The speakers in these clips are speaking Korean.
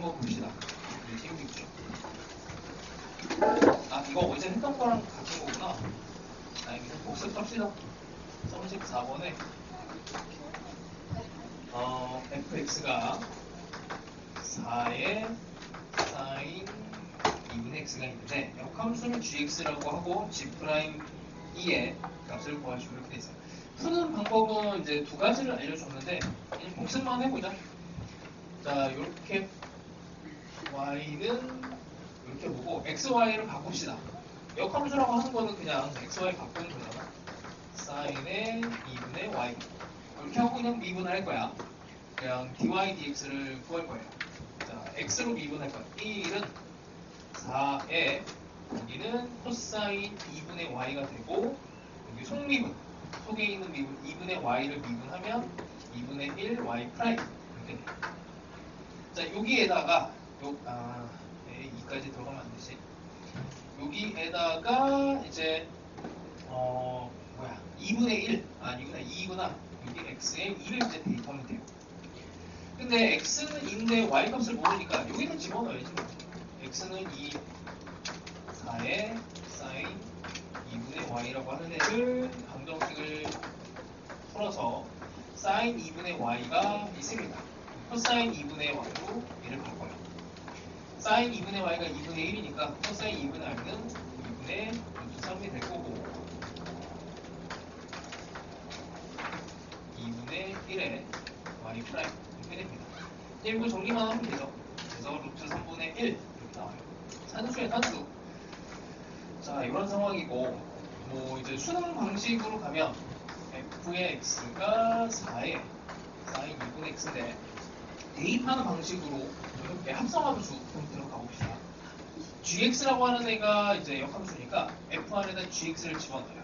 한번 봅시다. 힘들죠. 아, 이거 어제 했던 거랑 같은 거구나. 아, 이거 복습합시다. 34번에 fx가 4의 sin 2분의 x가 있는데 역함수는 gx라고 하고 g'2의 값을 구하시고 이렇게 돼 있어요. 푸는 방법은 이제 두 가지를 알려줬는데 복습만 해보자. 자, 이렇게 y는 이렇게 보고 xy를 바꿉시다. 역함수라고 하는 거는 그냥 xy 바꾸는 거잖아. sin의 2분의 y 이렇게 하고 그냥 미분을 할 거야. 그냥 dy dx를 구할 거예요. 자, x로 미분할 거야. 1은 4에 여기는 코사인 2분의 y가 되고 여기 속미분 속에 있는 미분 2분의 y를 미분하면 2분의 1 y 프라임 이렇게 돼요. 자, 여기에다가 네, 2까지 들어가면 안 되지. 여기에다가 이제 2분의 1 아니구나 2구나. 여기 x에 2를 이제 대입하면 돼요. 근데 x는 2인데 y 값을 모르니까 여기는 집어넣어야지. x는 2 4의 sin 2분의 y라고 하는 애를 방정식을 풀어서 sin 2분의 y가 있습니다. 코사인 2분의 y로 얘를 바꿔요. sin 2분의 y가 2분의 1이니까 코사인 2분의 y는 2분의 루트 3이 될 거고 2분의 1의 y 프라임 이렇게 됩니다. 이거 정리만 하면 되죠. 그래서 루트 3분의 1 이렇게 나와요. 산수의 산수. 자, 이런 상황이고 뭐 이제 수능 방식으로 가면 f의 x가 4에 sin 2분의 x인데 대입하는 방식으로 이렇게 합성함수 들어가 봅시다. gx라고 하는 애가 이제 역함수니까 f 안에다 gx를 집어넣어요.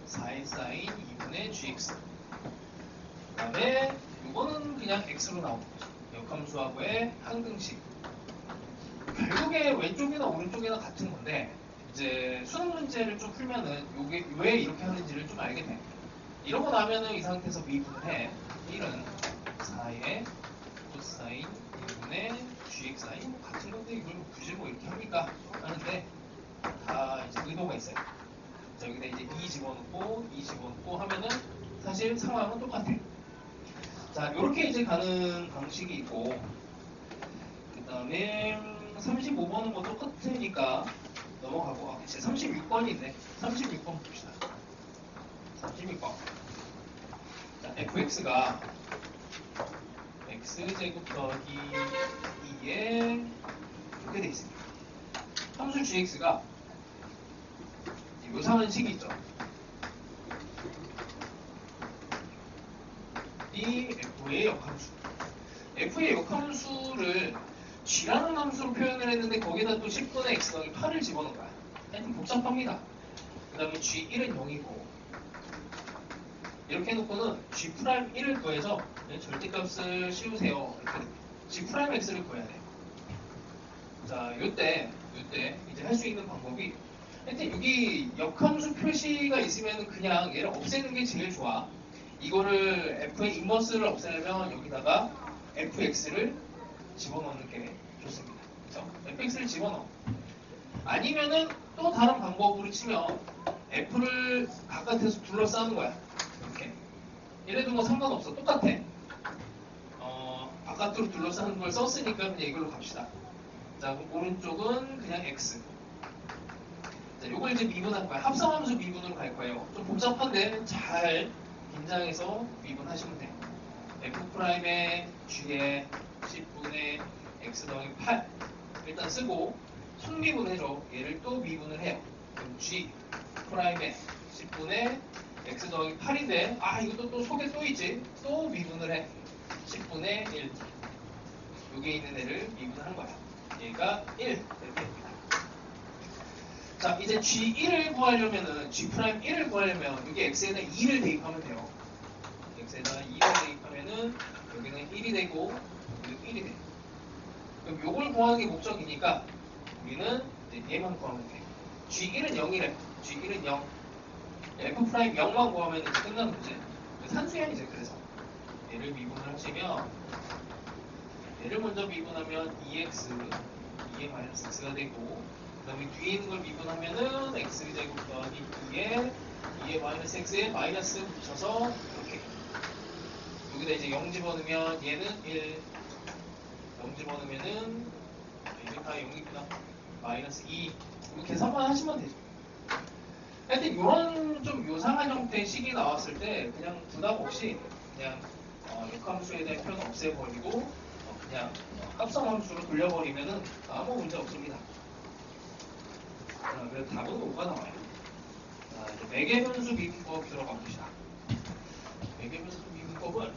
4의 sin 2분의 gx. 그 다음에 이거는 그냥 x로 나오는 거죠. 역함수하고의 항등식. 결국에 왼쪽이나 오른쪽이나 같은 건데 이제 수능 문제를 좀 풀면은 이게 왜 이렇게 하는지를 좀 알게 돼. 이러고 나면은 이 상태에서 미분을 해. 1은 4의 코사인 2분의 gxi 뭐 같은 건데 이걸 굳이 뭐 이렇게 합니까? 하는데 다 이제 의도가 있어요. 자, 여기다 이제 2 집어넣고 하면은 사실 상황은 똑같아. 자, 이렇게 이제 가는 방식이 있고 그 다음에 35번은 뭐 똑같으니까 넘어가고 이제 36번인데 36번 봅시다. 36번. 자, fx가 x제곱 더하기 2에 이렇게 돼 있습니다. 함수 gx가 묘사하는 식이 있죠. 이 f의 역함수. f의 역함수를 g라는 함수로 표현을 했는데 거기다 또 10분의 x 더하기 8을 집어넣은 거야. 하여튼 복잡합니다. 그 다음에 g1은 0이고 이렇게 해놓고는 g'1을 구해서 절대값을 씌우세요. 이렇게 g'(x를 구해야 돼요. 자, 요때 이제 할 수 있는 방법이 하여튼 여기 역함수 표시가 있으면 그냥 얘를 없애는 게 제일 좋아. 이거를 f의 인버스를 없애려면 여기다가 fx를 집어넣는 게 좋습니다. 그렇죠? fx를 집어넣어. 아니면은 또 다른 방법으로 치면 f를 바깥에서 둘러싸는 거야. 이렇게. 얘네도 뭐 상관없어. 똑같아. 바깥으로 둘러싸는 걸 썼으니까 그냥 이걸로 갑시다. 자, 그럼 오른쪽은 그냥 x. 자, 요걸 이제 미분할 거야. 합성함수 미분으로 갈 거예요. 좀 복잡한데 잘 긴장해서 미분하시면 돼요. f'의 g에 10분의 x 더하기 8 일단 쓰고 속미분해줘. 얘를 또 미분을 해요. 그럼 g 프라임에 10분의 x 더하기 8인데 이것도 또 속에 또 있지. 또 미분을 해. 10분의 1 여기에 있는 애를 미분을 한 거야. 얘가 1 이렇게 됩니다. 자, 이제 g1을 구하려면은 g'1을 구하려면 여기 x에다 2를 대입하면 돼요. x에다가 2를 대입하면은 여기는 1이 되고 여기는 1이 돼. 그럼 요걸 구하는 게 목적이니까 우리는 이제 얘만 구하면 돼. g1은 0이래. g1은 0. f'0만 구하면 이제 끝나는 거지. 산수야 이제. 그래서 얘를 미분을 하시면 얘를 먼저 미분하면 2x, 2의 마이너스 x가 되고, 그 다음에 뒤에 있는 걸 미분하면은 x제곱 더하기 2의 마이너스 x에 마이너스 붙여서 이렇게. 여기다 이제 0 집어넣으면 얘는 1, 0 집어넣으면은 이게 다 0이구나. 마이너스 2. 이거 계산만 하시면 되죠. 하여튼 이런 좀 요상한 형태의 식이 나왔을 때 그냥 부담 없이 그냥 역함수에 대한 표현 없애버리고 그냥 합성함수로 돌려버리면은 아무 문제 없습니다. 자, 그래서 답은 5가 나와요. 자, 이제 매개변수 미분법 들어가 봅시다. 매개변수 미분법은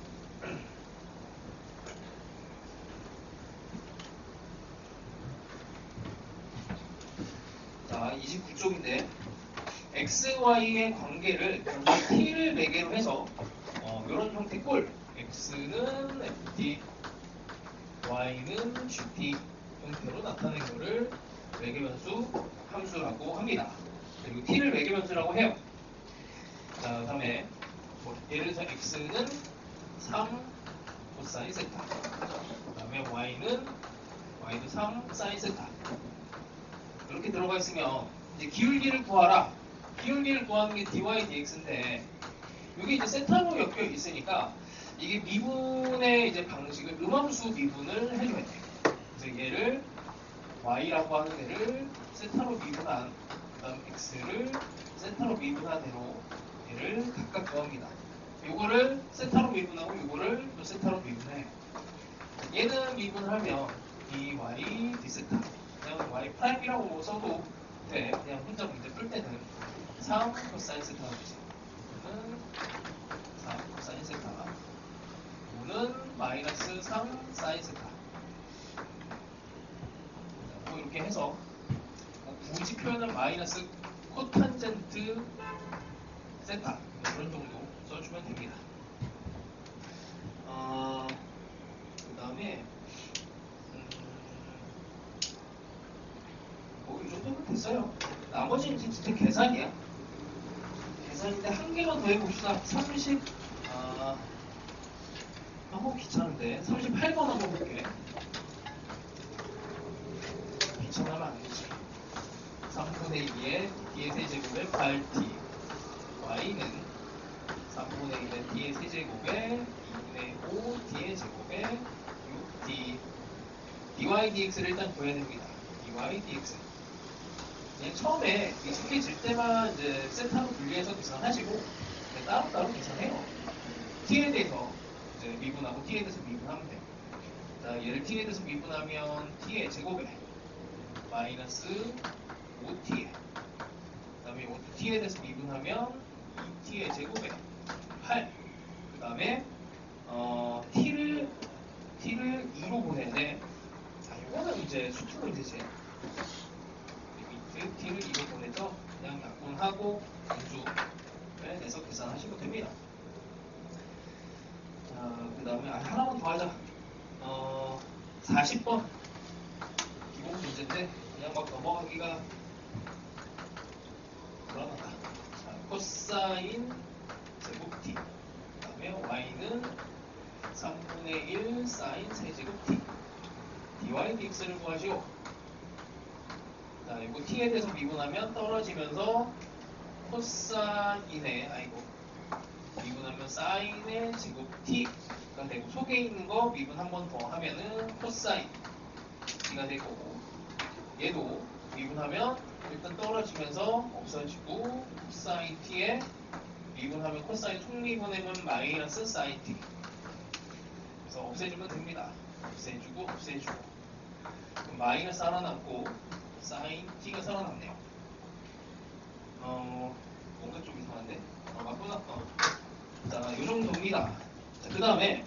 자, 29쪽인데 x, y의 관계를 t를 매개로 해서 이런 형태 꼴 x는 ft, y는 gt 형태로 나타낸 것을 매개변수 함수라고 합니다. 그리고 t를 매개변수라고 해요. 자, 그 다음에 예를 들어서 x는 3 코사인 세타, 그 다음에 y도 3 사인 세타. 이렇게 들어가 있으면 이제 기울기를 구하라. 기울기를 구하는 게 dy dx인데 여기 이제 세타로 엮여 있으니까 이게 미분의 이제 방식을 음함수 미분을 해줘야 돼. 그래서 얘를 y라고 하는 애를 세타로 미분한, 그다음 x를 세타로 미분한 애로 얘를 각각 구합니다. 요거를 세타로 미분하고 요거를 또 세타로 미분해. 얘는 미분하면 dy d세타. 그냥 y 프라임이라고 써도 돼. 그냥 혼자 문제 풀 때는 3 코사인 세타가 되죠. 3 코사인 세타. 5는 마이너스 3 사인 세타. 뭐 이렇게 해서 굳이 표현은 마이너스 코탄젠트 세타 그런 정도 써주면 됩니다. 그 다음에 뭐 이 정도면 됐어요. 나머지는 진짜 계산이야. 계산인데 한 개만 더 해봅시다. 30 귀찮은데 38번 한번 볼게. 귀찮으면 안 되지. 3분의 2의 d의 세제곱에 8t, y는 3분의 1의 d의 세제곱에 2분의 5 d의 제곱에 6d. dy dx를 일단 구해야 됩니다. dy dx. 그냥 처음에 익숙해질 때만 이제 세타로 분리해서 계산하시고 따로따로 계산해요. t에 대해서 이제 미분하고 t에 대해서 미분하면 돼요. 자, 얘를 t에 대해서 미분하면 t의 제곱에 마이너스 5t, 그 다음에 t에 대해서 미분하면 2t의 제곱에 8, 그 다음에 t를 2로 보내야 돼. 자, 이거는 이제 수투 문제지. t를 2로 보내서 그냥 약분하고 분수에 내서 계산하시면 됩니다. 자, 그 다음에 하나만 더 하자. 40번 기본 문제인데 그냥 막 넘어가기가 불안하다. 자, 코사인 제곱 t, 그 다음에 y는 3분의 1 사인 세제곱 t, dy dx를 구하시오. 자, 이거 t에 대해서 미분하면 떨어지면서 코사인의 미분하면 사인의 제곱 t가 되고, 속에 있는 거 미분 한 번 더 하면은 코사인 t가 되고, 얘도 미분하면 일단 떨어지면서 없어지고, 코사인 t에 미분하면 코사인 총미분하면 마이너스 사인 t. 그래서 없애주면 됩니다. 없애주고 그럼 마이너스 하나 남고 사인 t가 살아남네요. 뭔가 좀 이상한데? 맞구나. 자, 이 정도입니다. 그 다음에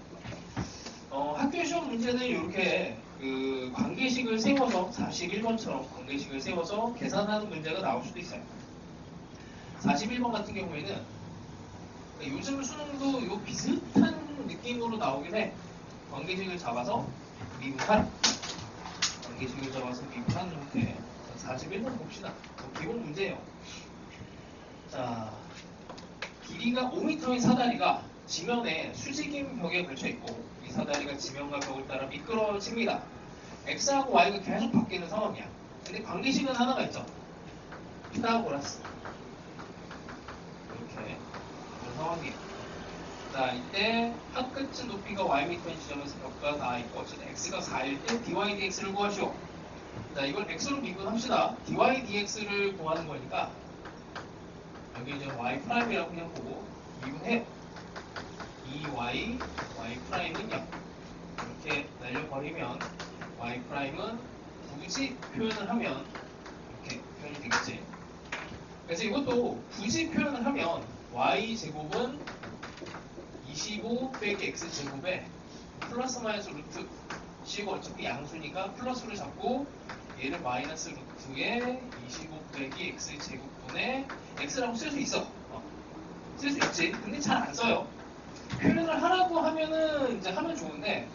학교 시험 문제는 이렇게 그 관계식을 세워서 41번처럼 관계식을 세워서 계산하는 문제가 나올 수도 있어요. 41번 같은 경우에는 요즘 수능도 요 비슷한 느낌으로 나오긴 해. 관계식을 잡아서 미분하라. 관계식을 잡아서 미분하는 형태. 41번 봅시다. 기본 문제예요. 자, 길이가 5m인 사다리가 지면에 수직인 벽에 걸쳐 있고, 이 사다리가 지면과 벽을 따라 미끄러집니다. x하고 y가 계속 바뀌는 상황이야. 근데 관계식은 하나가 있죠. 피타고라스. 이렇게 그런 상황이에요. 자, 이때 한 끝은 높이가 y미터인 지점에서 벽과 닿아 있고 어쨌든 x가 4일 때 dy dx를 구하시오. 자, 이걸 x로 미분합시다. dy dx를 구하는 거니까 여기 이제 y 프라임이라고 그냥 보고 미분해요. y 프라임은 0 이렇게 날려버리면 y 프라임은 굳이 표현을 하면 이렇게 표현이 되겠지. 그래서 이것도 굳이 표현을 하면 y 제곱은 25 빼기 x 제곱에 플러스 마이너스 루트 C가 어차피 양수니까 플러스를 잡고 얘를 마이너스 루트에 25 빼기 x 제곱분의 x라고 쓸 수 있어. 쓸 수 있지. 근데 잘 안 써요. 표현을 하라고 하면은 이제 하면 좋은데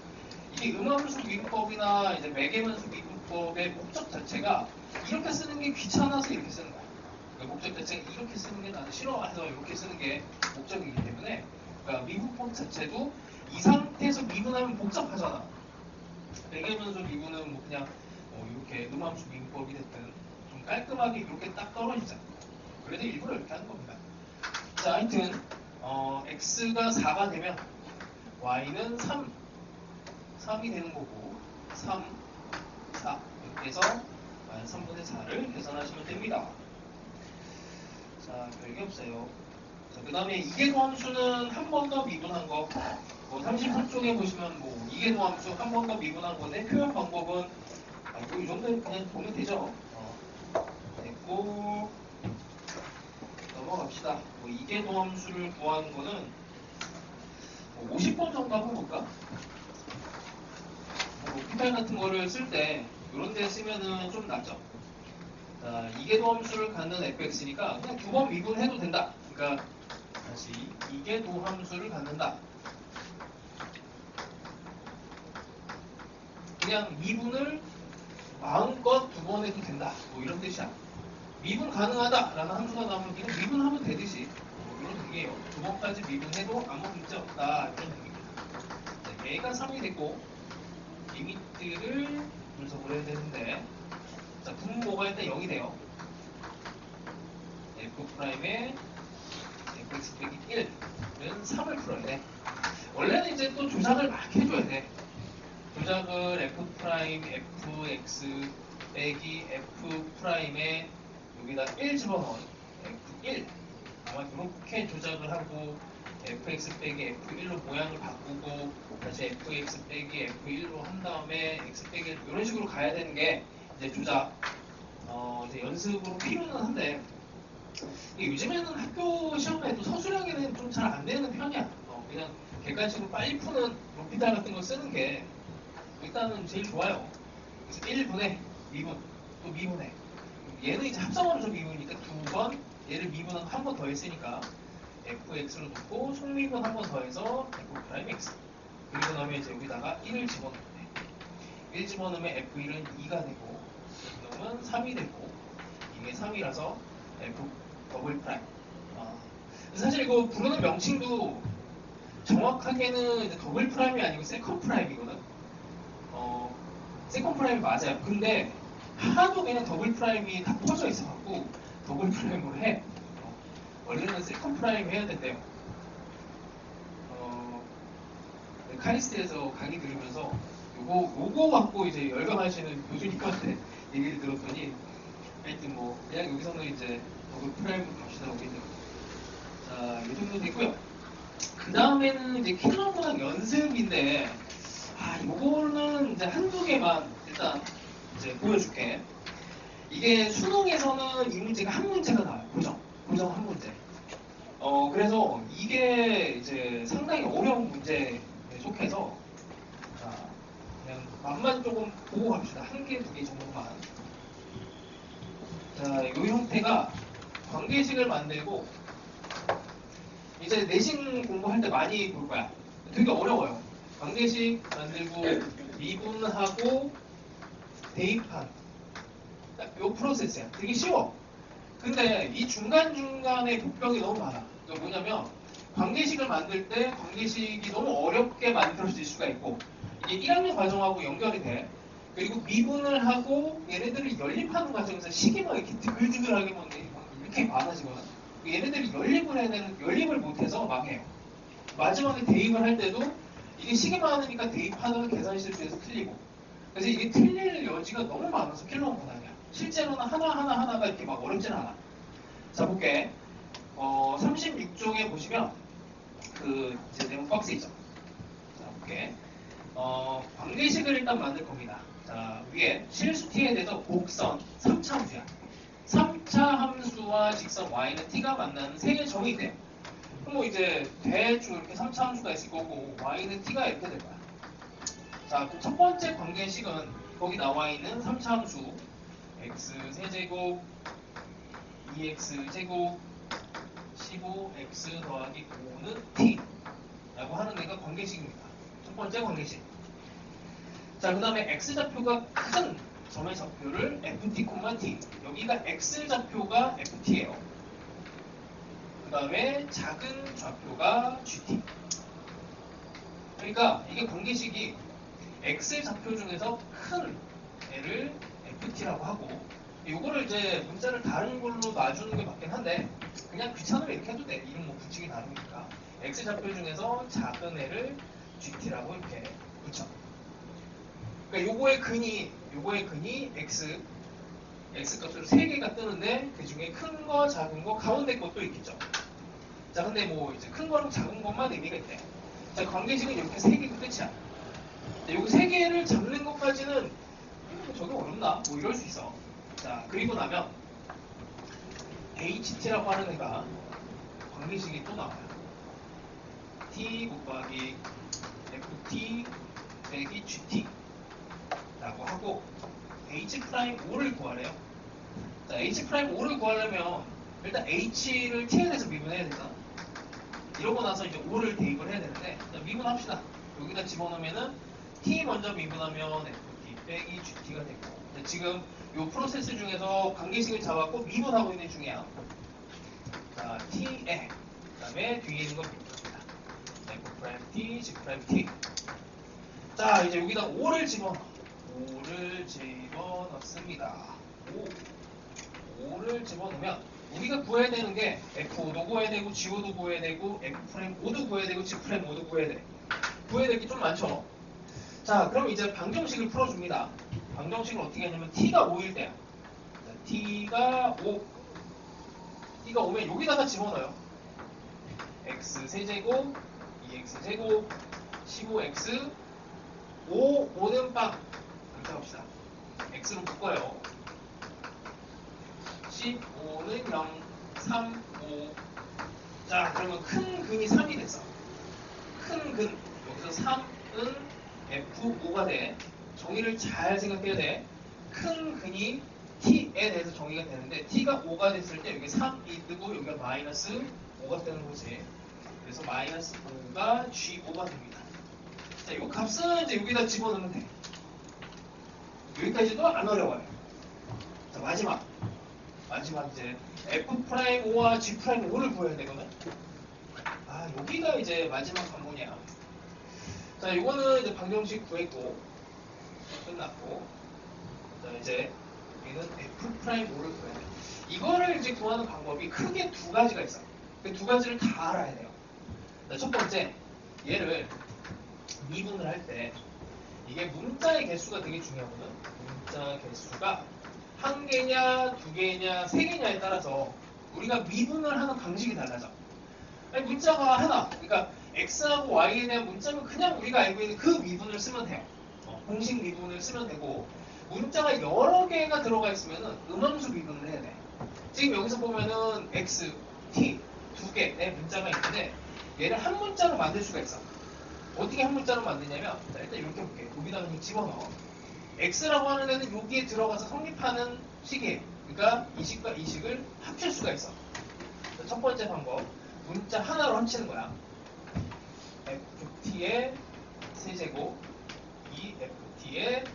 이게 음함수 미분법이나 이제 매개문수 미분법의 목적 자체가 이렇게 쓰는 게 귀찮아서 이렇게 쓰는 거야. 그러니까 목적 자체가 이렇게 쓰는 게 나는 싫어해서 이렇게 쓰는 게 목적이기 때문에 그러니까 미분법 자체도 이 상태에서 미분하면 복잡하잖아. 매개문수 미분은 뭐 그냥 이렇게 음함수 미분법이 됐든 좀 깔끔하게 이렇게 딱 떨어지자. 그래도 일부러 이렇게 하는 겁니다. 자, 하여튼 x가 4가 되면 y는 3이 되는 거고 3, 4 이렇게 해서 3분의 4를 계산하시면 됩니다. 자, 별게 없어요. 자, 그 다음에 이계도함수는 한 번 더 미분한 거 33쪽에 보시면 뭐 이계도함수 한 번 더 미분한 건데 표현 방법은 이 정도는 그냥 보면 되죠. 됐고 넘어갑시다. 이계도함수를 구하는 거는 50번 정도 한번 볼까? 로피탈 같은 거를 쓸 때 이런 데 쓰면은 좀 낫죠. 자, 이계도함수를 갖는 fx니까 그냥 2번 미분해도 된다. 그러니까 다시 이계도함수를 갖는다. 그냥 미분을 마음껏 2번 해도 된다. 뭐 이런 뜻이야. 미분 가능하다라는 함수가 나오면 그냥 미분하면 되듯이 이런 얘기예요. 2번까지 미분해도 아무 문제 없다. 이런 얘기입니다. 네, 얘가 3이 됐고 리미트를 분석을 해야 되는데 자, 분모가 일단 0이 돼요. f'의 fx 빼기 1은 3을 풀어야 돼. 원래는 이제 또 조작을 막 해줘야 돼. 조작을 f'fx 빼기 f'에 여기다 1 집어넣은 f1 아마 이렇게 조작을 하고 fx 빼기 f1로 모양을 바꾸고 다시 fx 빼기 f1로 한 다음에 x 빼기 1 이런 식으로 가야 되는 게 이제 조작 이제 연습으로 필요는 한데 요즘에는 학교 시험에도 서술형에는 좀 잘 안 되는 편이야. 그냥 객관식으로 빨리 푸는 로피탈 같은 거 쓰는 게 일단은 제일 좋아요. 그래서 1분의 미분 또 미분해. 얘는 이제 합성함수 미분이니까 2번 얘를 미분한 한 번 더 했으니까 fx로 놓고 속미분 한 번 더 해서 f'x 그리고 나면 이제 여기다가 1을 집어넣네. 1 집어넣으면 f1은 2가 되고 그러면 3이 되고 이게 3이라서 f 더블 프라임. 사실 이거 부르는 명칭도 정확하게는 이제 더블 프라임이 아니고 세컨 프라임이거든. 세컨 프라임이 맞아요. 근데 하도 그냥 더블 프라임이 다 퍼져 있어갖고 더블 프라임으로 해. 원래는 세컨 프라임 해야 된대요. 카리스트에서 강의 들으면서 요거 갖고 이제 열광하시는 교수님한테 얘기를 들었더니 하여튼 뭐 그냥 여기서는 이제 더블 프라임으로 갑시다 오겠네요. 자, 이 정도 되고요. 그 다음에는 이제 킬러문학 연습인데 요거는 이제 한두 개만 일단 이제 보여줄게. 이게 수능에서는 이 문제가 한 문제가 나와요. 고정 한 문제. 그래서 이게 이제 상당히 어려운 문제에 속해서 자, 그냥 맛만 조금 보고 갑시다. 한 개, 두 개 정도만. 자, 이 형태가 관계식을 만들고 이제 내신 공부할 때 많이 볼 거야. 되게 어려워요. 관계식 만들고 미분하고 대입한 딱 요 프로세스야. 되게 쉬워. 근데 이 중간중간에 복병이 너무 많아. 그러니까 뭐냐면 관계식을 만들 때 관계식이 너무 어렵게 만들어질 수가 있고 이게 1학년 과정하고 연결이 돼. 그리고 미분을 하고 얘네들을 연립하는 과정에서 시계가 이렇게 드글드글하게 막 이렇게 많아지거든. 얘네들이 연립을 못해서 망해요. 마지막에 대입을 할 때도 이게 시계만 하니까 대입하는 계산 실수에서 틀리고. 그래서 이게 틀릴 여지가 너무 많아서 필요한 건 아니야. 실제로는 하나가 이렇게 막 어렵진 않아. 자, 볼게. 36쪽에 보시면 이제 네모 박스 있죠. 자, 볼게. 관계식을 일단 만들 겁니다. 자, 위에 실수 t에 대해서 곡선 3차 함수야. 3차 함수와 직선 y는 t가 만나는 세 개 점이 돼. 그럼 뭐 이제 대충 이렇게 3차 함수가 있을 거고 y는 t가 이렇게 될 거야. 자, 그럼 첫 번째 관계식은 거기 나와 있는 3차 함수 x 세제곱 2x 제곱 15x 더하기 5는 t 라고 하는 애가 관계식입니다. 첫 번째 관계식. 자, 그 다음에 x좌표가 큰 점의 좌표를 ft, t. 여기가 x좌표가 ft예요. 그 다음에 작은 좌표가 gt. 그러니까 이게 관계식이 x좌표 중에서 큰 애를 ft라고 하고, 이거를 이제 문자를 다른 걸로 놔주는 게 맞긴 한데 그냥 귀찮으면 이렇게 해도 돼. 이름 뭐 붙이기 다르니까. x좌표 중에서 작은 애를 gt라고 이렇게 붙여. 그러니까 요거의 근이 x 값으로 3개가 뜨는데 그 중에 큰 거, 작은 거, 가운데 것도 있겠죠. 자, 근데 뭐 이제 큰 거랑 작은 것만 의미가 있대. 자, 관계식은 이렇게 3개가 끝이야. 자, 요거 3개를 잡는 것까지는 저게 어렵나? 뭐 이럴 수 있어. 자, 그리고 나면 HT라고 하는 애가 관계식이 또 나와요. T 곱하기 FT 빼기 GT 라고 하고 H'O를 구하래요. 자, H'O를 구하려면 일단 H를 T에 대해서 미분해야 되잖아. 이러고 나서 이제 O를 대입을 해야 되는데, 자, 미분합시다. 여기다 집어넣으면은 T 먼저 미분하면 FT 빼기 GT가 되고, 지금 이 프로세스 중에서 관계식을 잡았고 미분하고 있는 중이야. 자, T에 그 다음에 뒤에 있는 거 미분합니다. F'T, G'T. 자, 이제 여기다 5를 집어넣습니다. 5를 집어넣으면 우리가 구해야 되는 게 F5도 구해야 되고 G5도 구해야 되고 F'O도 구해야 되고 G'O도 구해야 돼. 구해야 될 게 좀 많죠. 자, 그럼 이제 방정식을 풀어줍니다. 방정식을 어떻게 하냐면 T가 5일 때야. 자, T가 5면 여기다가 집어넣어요. X 세제곱 2X 제곱 15X 5는 빵. 이렇게 합시다. X로 묶어요. 15는 0, 3, 5. 자, 그러면 큰 근이 3이 됐어. 큰 근. 여기서 3은 F5가 돼. 정의를 잘 생각해야 돼. 큰 근이 T에 대해서 정의가 되는데, T가 5가 됐을 때 여기 3이 뜨고 여기가 마이너스 5가 뜨는 거지. 그래서 마이너스 5가 G5가 됩니다. 자, 이 값은 이제 여기다 집어넣으면 돼. 여기까지도 안 어려워요. 자, 마지막 이제 F'O와 G'O를 구해야 되거든. 아, 여기가 이제 마지막 관문이야. 자, 이거는 이제 방정식 구했고 끝났고, 자, 이제 여기는 F'O를 구해야 돼. 이거를 이제 구하는 방법이 크게 두 가지가 있어. 그 두 가지를 다 알아야 돼요. 자, 첫 번째, 얘를 미분을 할 때 이게 문자의 개수가 되게 중요하거든. 문자 개수가 한 개냐, 두 개냐, 세 개냐에 따라서 우리가 미분을 하는 방식이 달라져. 아니, 문자가 하나, 그러니까 x하고 y에 대한 문자는 그냥 우리가 알고 있는 그 미분을 쓰면 돼요. 공식 미분을 쓰면 되고, 문자가 여러 개가 들어가 있으면 음함수 미분을 해야 돼. 지금 여기서 보면은 x, t 두 개의 문자가 있는데 얘를 한 문자로 만들 수가 있어. 어떻게 한 문자로 만드냐면, 자, 일단 이렇게 볼게. 여기다가 그냥 집어넣어. x라고 하는 애는 여기에 들어가서 성립하는 식이에요. 그러니까 이 식과 이 식을 합칠 수가 있어. 자, 첫 번째 방법, 문자 하나로 합치는 거야. ft의 세제곱 2ft의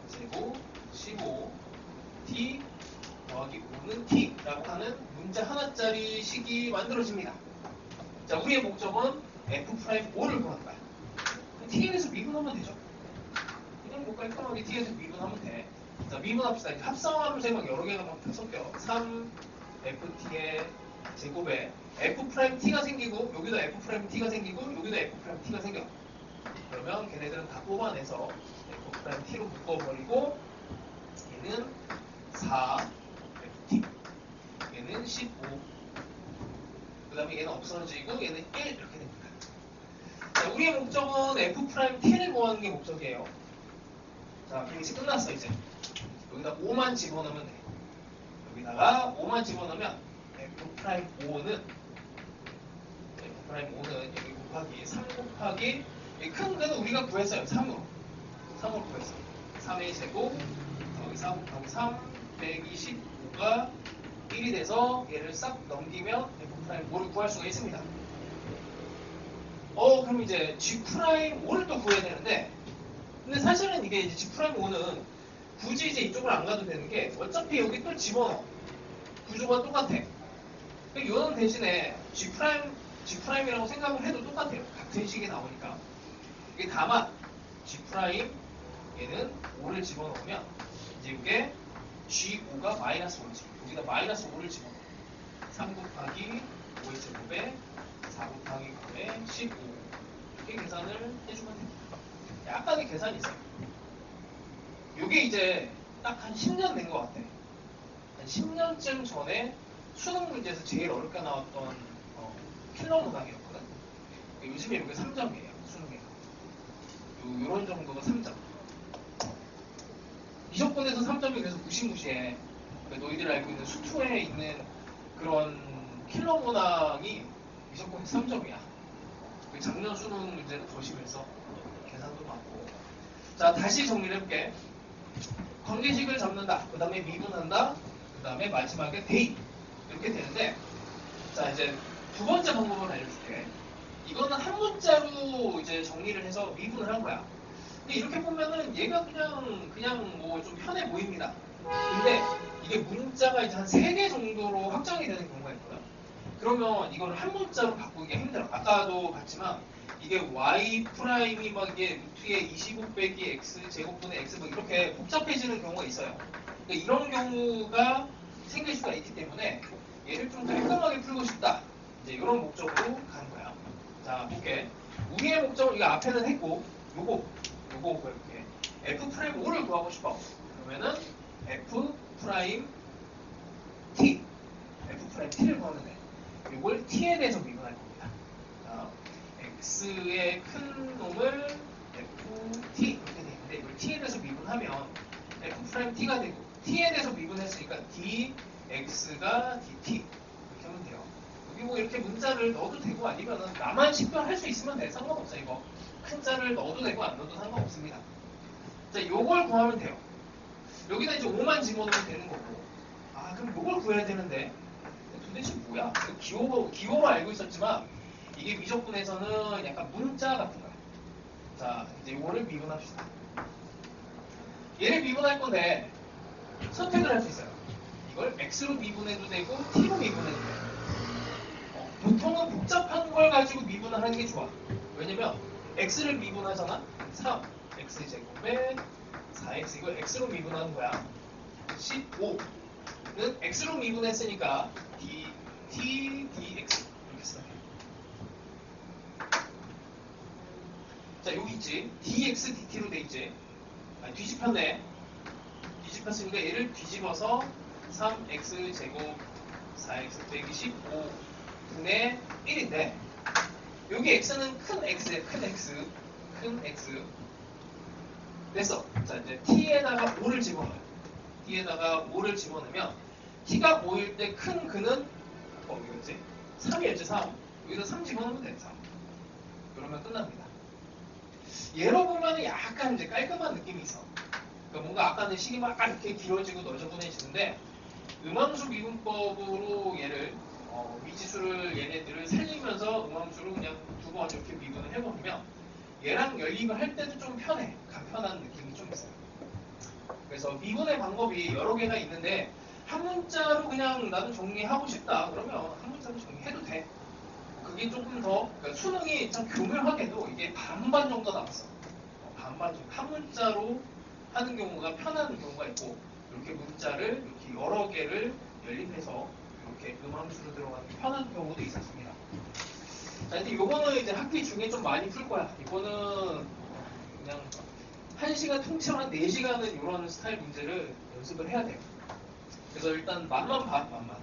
제곱 15t 더하기 5는 t 라고 하는 문자 하나짜리 식이 만들어집니다. 자, 우리의 목적은 F'O를 구하는 거야. t에 대해서 미분하면 되죠. 뭐 깔끔하게 T에서 미분하면 돼. 자, 미분합시다. 이제 합성함수 막 여러 개가 막 섞여. 3FT의 제곱에 F'T가 생기고, 여기도 F'T가 생기고, 여기도 F'T가 생겨. 그러면 걔네들은 다 뽑아내서 F'T로 묶어버리고, 얘는 4FT, 얘는 15, 그 다음에 얘는 없어지고, 얘는 1 이렇게 됩니다. 자, 우리의 목적은 F'T를 구하는 게 목적이에요. 자, 그럼 이제 끝났어, 이제. 여기다 5만 집어넣으면 돼. 여기다가 5만 집어넣으면 F'O는 여기 곱하기 3 곱하기 큰 거는 우리가 구했어요. 3으로. 3으로 구했어요. 3의 제곱 여기 4 곱하기 3 125가 1이 돼서 얘를 싹 넘기면 F'O를 구할 수가 있습니다. 그럼 이제 G'O를 또 구해야 되는데, 근데 사실은 이게 이제 G'O는 굳이 이제 이쪽을 안 가도 되는 게, 어차피 여기 또 집어넣어. 구조가 똑같아. 이거는 대신에 G'이라고 생각을 해도 똑같아요. 같은 식이 나오니까. 이게 다만 G' 얘는 5를 집어넣으면 이제 이게 G5가 마이너스 5지. 여기다 마이너스 5를 집어넣어. 3 곱하기 5의 제곱에 4 곱하기 9에 15 이렇게 계산을 해주면 됩니다. 약간의 계산이 있어요. 이게 이제 딱 한 10년 된 것 같아. 한 10년쯤 전에 수능 문제에서 제일 어렵게 나왔던 킬러 문항이었거든. 요즘에 이게 3점이에요. 수능에. 요런 정도가 3점. 미적분에서 3점이 그래서 무시무시해. 너희들 알고 있는 수투에 있는 그런 킬러 문항이 미적분에서 3점이야. 작년 수능 문제는 더 심해서 계산도 많고. 자, 다시 정리를 해볼게. 관계식을 잡는다. 그 다음에 미분한다. 그 다음에 마지막에 대입. 이렇게 되는데, 자, 이제 두 번째 방법을 알려줄게. 이거는 한 문자로 이제 정리를 해서 미분을 한 거야. 근데 이렇게 보면은 얘가 그냥 뭐 좀 편해 보입니다. 근데 이게 문자가 이제 한 3개 정도로 확정이 되는 경우가 있거든. 그러면 이거를 한 문자로 바꾸기가 힘들어. 아까도 봤지만 이게 y 프라임이 막 이게 루트에 25 빼기 x 제곱분의 x 뭐 이렇게 복잡해지는 경우가 있어요. 그러니까 이런 경우가 생길 수가 있기 때문에 얘를 좀 깔끔하게 풀고 싶다. 이제 이런 목적으로 가는 거야. 자, 볼게. 우리의 목적은 이거 앞에는 했고, 요거 이렇게 F'O를 구하고 싶어. 그러면은 F'T를 구하는데 이걸 T에 대해서 미분할 겁니다. 자, X의 큰 놈을 FT 이렇게 돼 있는데 이걸 T에 대해서 미분하면 F'T가 되고 T에 대해서 미분했으니까 dx가 dt 이렇게 하면 돼요. 여기 뭐 이렇게 문자를 넣어도 되고 아니면은 나만 식별할 수 있으면 돼. 상관없어. 이거 큰 자를 넣어도 되고 안 넣어도 상관없습니다. 자, 요걸 구하면 돼요. 여기다 이제 5만 집어넣으면 되는 거고. 아, 그럼 요걸 구해야 되는데 도대체 뭐야? 기호로 알고 있었지만 이게 미적분에서는 약간 문자 같은 거야. 자, 이제 요거를 미분합시다. 얘를 미분할 건데 선택을 할 수 있어요. 이걸 x로 미분해도 되고 t로 미분해도 돼요. 보통은 복잡한 걸 가지고 미분을 하는 게 좋아. 왜냐면 x를 미분하잖아. 3 x 제곱에 4x 이걸 x로 미분하는 거야. 15는 x로 미분했으니까 dt dx 이렇게 써요. 자, 여기 있지. dx dt로 돼 있지. 뒤집혔네. 뒤집혔으니까 얘를 뒤집어서 3x 제곱 4x 빼기 15 분의 1인데 여기 x는 큰 x에 큰 x 됐어. 자, 이제 t에다가 5를 집어넣어요. t에다가 5를 집어넣으면 t가 5일 때 큰 그는 이거지 3이었지 3. 여기다 3 집어넣으면 돼. 3. 그러면 끝납니다. 얘로 보면 약간 이제 깔끔한 느낌이 있어. 그러니까 뭔가 아까는 식이 막 이렇게 길어지고 너저분해지는데 음함수 미분법으로 얘를 미지수를 얘네들을 살리면서 음함수로 그냥 두 번 이렇게 미분을 해버리면 얘랑 연립을 할 때도 좀 편해. 간편한 느낌이 좀 있어요. 그래서 미분의 방법이 여러 개가 있는데 한 문자로 그냥 나도 정리하고 싶다 그러면 한 문자로 정리해도 돼. 그게 조금 더 그러니까 수능이 참 교묘하게도 이게 반반 정도 남았어. 반반 정도 한 문자로 하는 경우가 편한 경우가 있고 이렇게 문자를 이렇게 여러 개를 연립해서 이렇게 음함수로 들어가는 게 편한 경우도 있었습니다. 자, 근데 이거는 이제 학기 중에 좀 많이 풀 거야. 이거는 그냥 1시간 통째로 한 4시간은 이런 스타일 문제를 연습을 해야 돼요. 그래서 일단 맛만 봐, 맛만.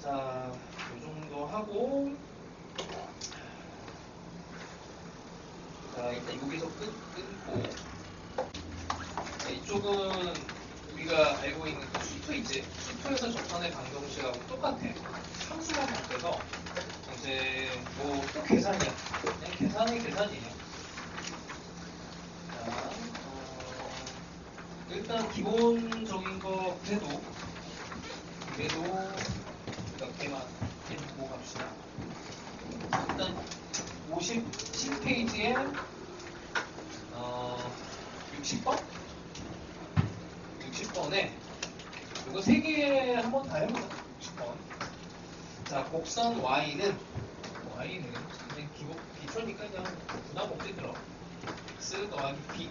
자, 이 정도 하고, 자, 일단 여기서 끊고, 자, 이쪽은 우리가 알고 있는 수2 있지? 수2에서 접선의 방정식하고 똑같아. 함수만 바뀌어서 이제 뭐 또 계산이야. 그냥 계산이에요. 자, 일단 기본적인 거 그래도 몇 개만 보고 갑시다. 일단 57페이지에 60번? 60번에 이거 3개 한번 다 해보자. 60번. 자, 곡선 Y는 그냥 기초니까 그냥 부담 없이 들어. X 더하기 B.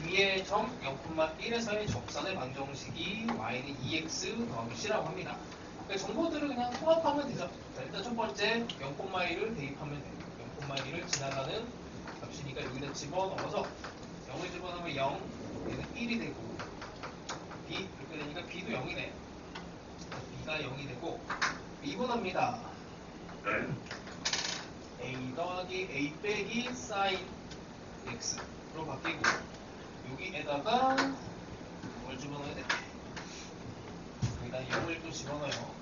위에 점 0,1에서의 접선의 방정식이 Y는 2X 더하기 C라고 합니다. 그러니까 정보들을 그냥 통합하면 되죠. 자, 일단 첫 번째 0,1을 대입하면 돼요. 0,1을 지나가는 값이니까 여기다 집어넣어서 0을 집어넣으면 0, 얘는 1이 되고 B 이렇게 되니까 B도 0이네. B가 0이 되고 미분합니다. A 더하기 A 빼기 sin X로 바뀌고 여기에다가 뭘 집어넣어야 돼? 여기다 0을 또 집어넣어요.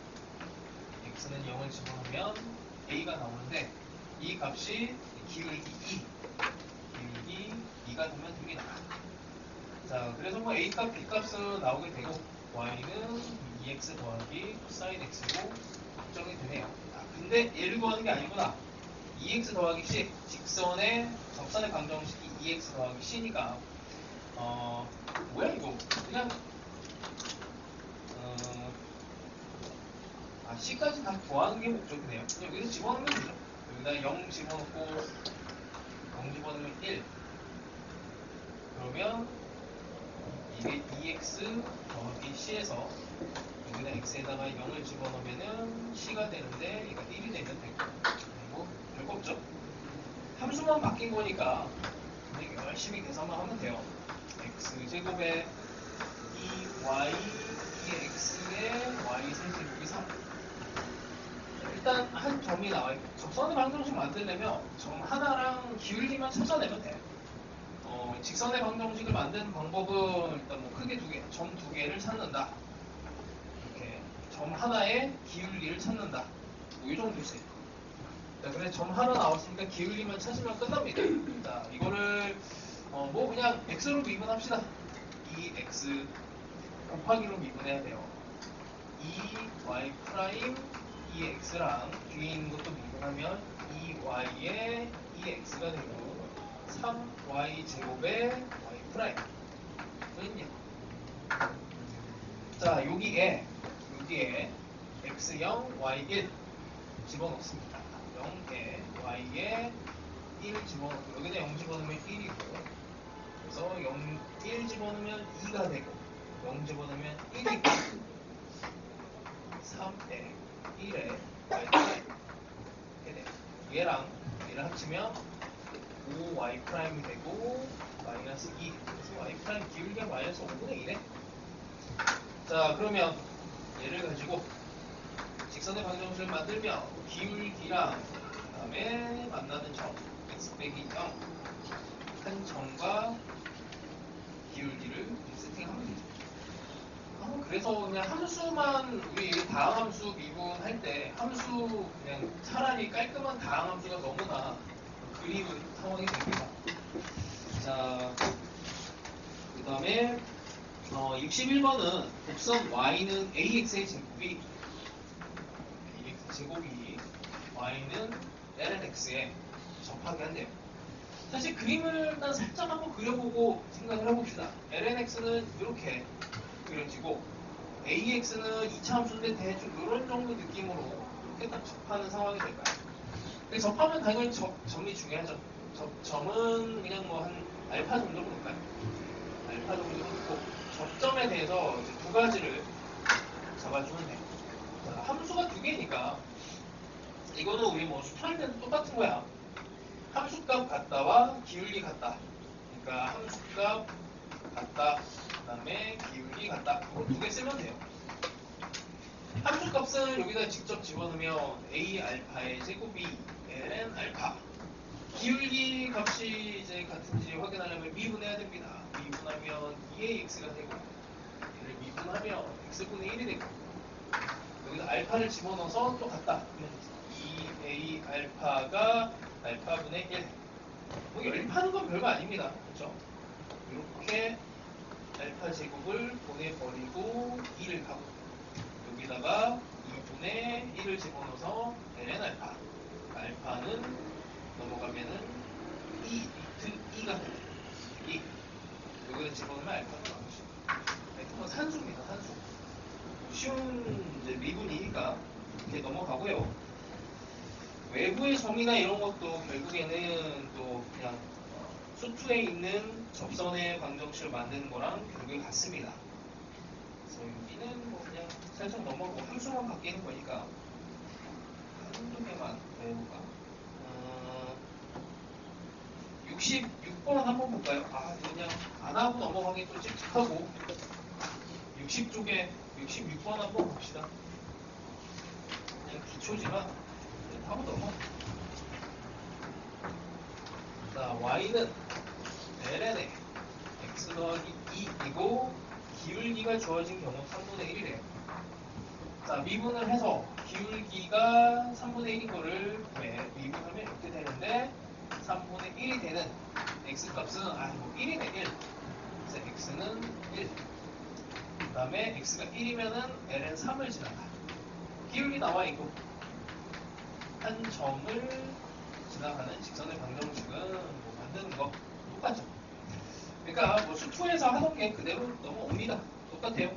X는 0을 집어넣으면 A가 나오는데 이 값이 기울기 2가 되면 됩니다. 자, 그래서 뭐 A 값, B 값은 나오게 되고 Y는 2X 더하기 sin X로 확정이 되네요. 아, 근데 얘를 구하는 게 아니구나. 2X 더하기 C, 직선의 접선의 방정식이 2X 더하기 C니까 뭐야 이거? 그냥 C까지 다 구하는 게 목적이네요. 그냥 여기서 집어넣으면 되죠. 여기다 0 집어넣고 0 집어넣으면 1. 그러면 이게 2X 더하기 C에서 여기다 X에다가 0을 집어넣으면은 C가 되는데 얘가 1이 되면 되고 그리고 별거 없죠. 함수만 바뀐 거니까 그냥 열심히 계산만 하면 돼요. X제곱에 2Y 2X에 Y 세제곱이 3. 일단 한 점이 나와요. 접선의 방정식 만들려면 점 하나랑 기울기만 찾아내면 돼. 직선의 방정식을 만드는 방법은 일단 뭐 크게 점 2개를 찾는다. 이렇게 점 하나의 기울기를 찾는다. 뭐 이 정도지. 자, 그래 점 하나 나왔으니까 기울기만 찾으면 끝납니다. 자, 이거를 뭐 그냥 x로 미분합시다. 2x 곱하기로 미분해야 돼요. 2y 프라임 2x랑 뒤에 있는 것도 미분하면 2y에 2x가 되고 3y 제곱에 y 프라임. 있냐? 자, 여기에 x0, y1 집어넣습니다. 0에 y에 1 집어넣고 여기다 0 집어넣으면 1이고 그래서 1 집어넣으면 2가 되고 0 집어넣으면 1이고 3에 1에 y 프라임 이렇게 돼요. 얘를 합치면 5y 프라임이 되고 마이너스 2. 그래서 y 프라임 기울기가 마이너스 5분의 1에. 자, 그러면 얘를 가지고 직선의 방정식을 만들면 기울기랑 그다음에 만나는 점 x 빼기 0 한 점과 기울기를 세팅하면 되죠. 그래서 그냥 함수만 우리 다항함수 미분할 때 함수 그냥 차라리 깔끔한 다항함수가 너무나 그리운 상황이 됩니다. 자, 그 다음에 61번은 곡선 y는 ax의 제곱이 y는 lnx에 접하게 한대요. 사실 그림을 일단 살짝 한번 그려보고 생각을 해봅시다. lnx는 이렇게 그려지고 ax는 2차 함수인데 대충 이런 정도 느낌으로 이렇게 딱 접하는 상황이 될까요? 근데 접하면 당연히 점이 중요하죠. 점은 그냥 뭐 한 알파 정도로 볼까요? 알파 정도 있고 접점에 대해서 이제 두 가지를 잡아주면 돼요. 자, 함수가 두 개니까 이거는 우리 뭐 수평할 때도 똑같은 거야. 함수값 같다와 기울기 같다. 그러니까 함수값 같다. 그 다음에 기울기 같다. 이거 두 개 쓰면 돼요. 함수값은 여기다 직접 집어넣으면 a 알파의 제곱이 ln 알파. 기울기 값이 이제 같은지 확인하려면 미분해야 됩니다. 미분하면 2ax가 되고 얘를 미분하면 x분의 1이 되고 여기다 알파를 집어넣어서 또 같다. 2a 알파가 알파분의 1. 뭐 연립하는 건 별거 아닙니다. 그렇죠? 이렇게 알파 제곱을 보내버리고 2를 가고 여기다가 2분의 1을 집어넣어서 ln 알파. 알파는 넘어가면은 2가 됩니다. 2. 여기다 집어넣으면 알파가 나오죠. 알파는 산수입니다. 산수. 쉬운 이제 미분이니까 이렇게 넘어가고요. 외부의 점이나 이런 것도 결국에는 또 그냥 수투에 있는 접선의 방정식을 만드는 거랑 결국에 같습니다. 그래서 여기는 뭐 그냥 살짝 넘어가고 함수만 바뀌는 거니까 한두 개만 더 해볼까? 66번 한번 볼까요? 아, 그냥 안 하고 넘어가기 또 찝찝하고 60쪽에 66번 한번 봅시다. 그냥 기초지만 하고 넘어. 자, y는 ln에 x 더하기 2이고 기울기가 주어진 경우 3분의 1이래요. 자, 미분을 해서 기울기가 3분의 1인 거를 미분하면 이렇게 되는데 3분의 1이 되는 x값은 1이네 1. 그래서 x는 1. 그 다음에 x가 1이면은 ln 3을 지나가. 기울기 나와 있고 한 점을 지나가는 직선의 방정식은 뭐 만드는 거 똑같죠. 그러니까 뭐 수투에서 하던 게 그대로 넘어옵니다. 똑같아요.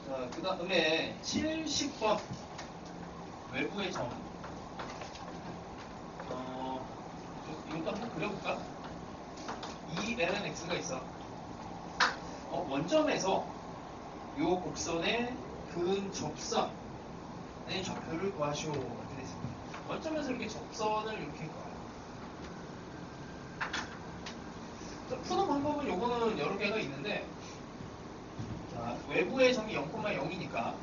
자, 그 다음에 70번 외부의 점. 이것도 한번 그려볼까? 2ln x가 있어. 원점에서 요 곡선의 근접선의 좌표를 구하시오. 이렇게 됐습니다. 원점에서 이렇게 접선을 이렇게 구해요. 자, 푸는 방법은 요거는 여러 개가 있는데, 자, 외부의 점이 0,0이니까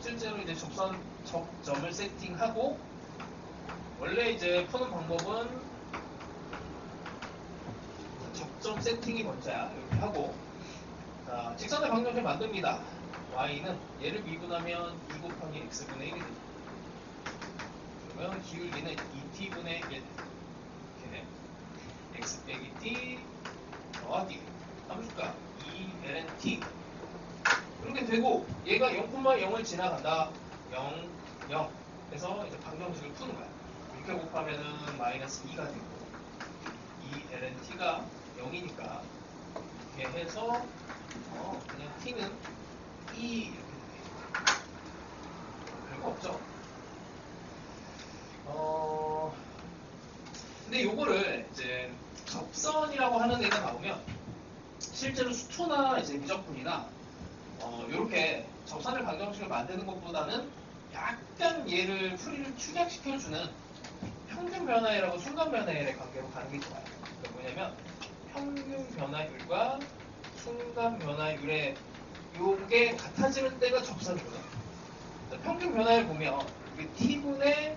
실제로 이제 접점을 세팅하고 원래 이제 푸는 방법은 접점 세팅이 먼저야. 이렇게 하고 자, 직선의 방정식을 만듭니다. y는 얘를 미분하면 2 곱하기 x분의 1이 됩니다. 그러면 기울기는 2t분의 1 이렇게 x 빼기 t 더하기 함수값 2ln t 이렇게 되고 얘가 0,0을 지나간다. 0, 0 그래서 이제 방정식을 푸는 거야. 이렇게 곱하면은 마이너스 2가 되고 2ln t가 0이니까 이렇게 해서 그냥 t는 2 이렇게 돼요. 별거 없죠. 근데 요거를 이제 접선이라고 하는 애가 나오면 실제로 수투나 이제 미적분이나 요렇게 접선의 방정식을 만드는 것보다는 약간 얘를 풀이를 축약시켜주는 평균 변화율하고 순간 변화율의 관계로 가는 게 좋아요. 그러니까 뭐냐면 평균 변화율과 순간 변화율의 요게 같아지는 때가 접선이거든. 평균 변화율 보면 이게 t분의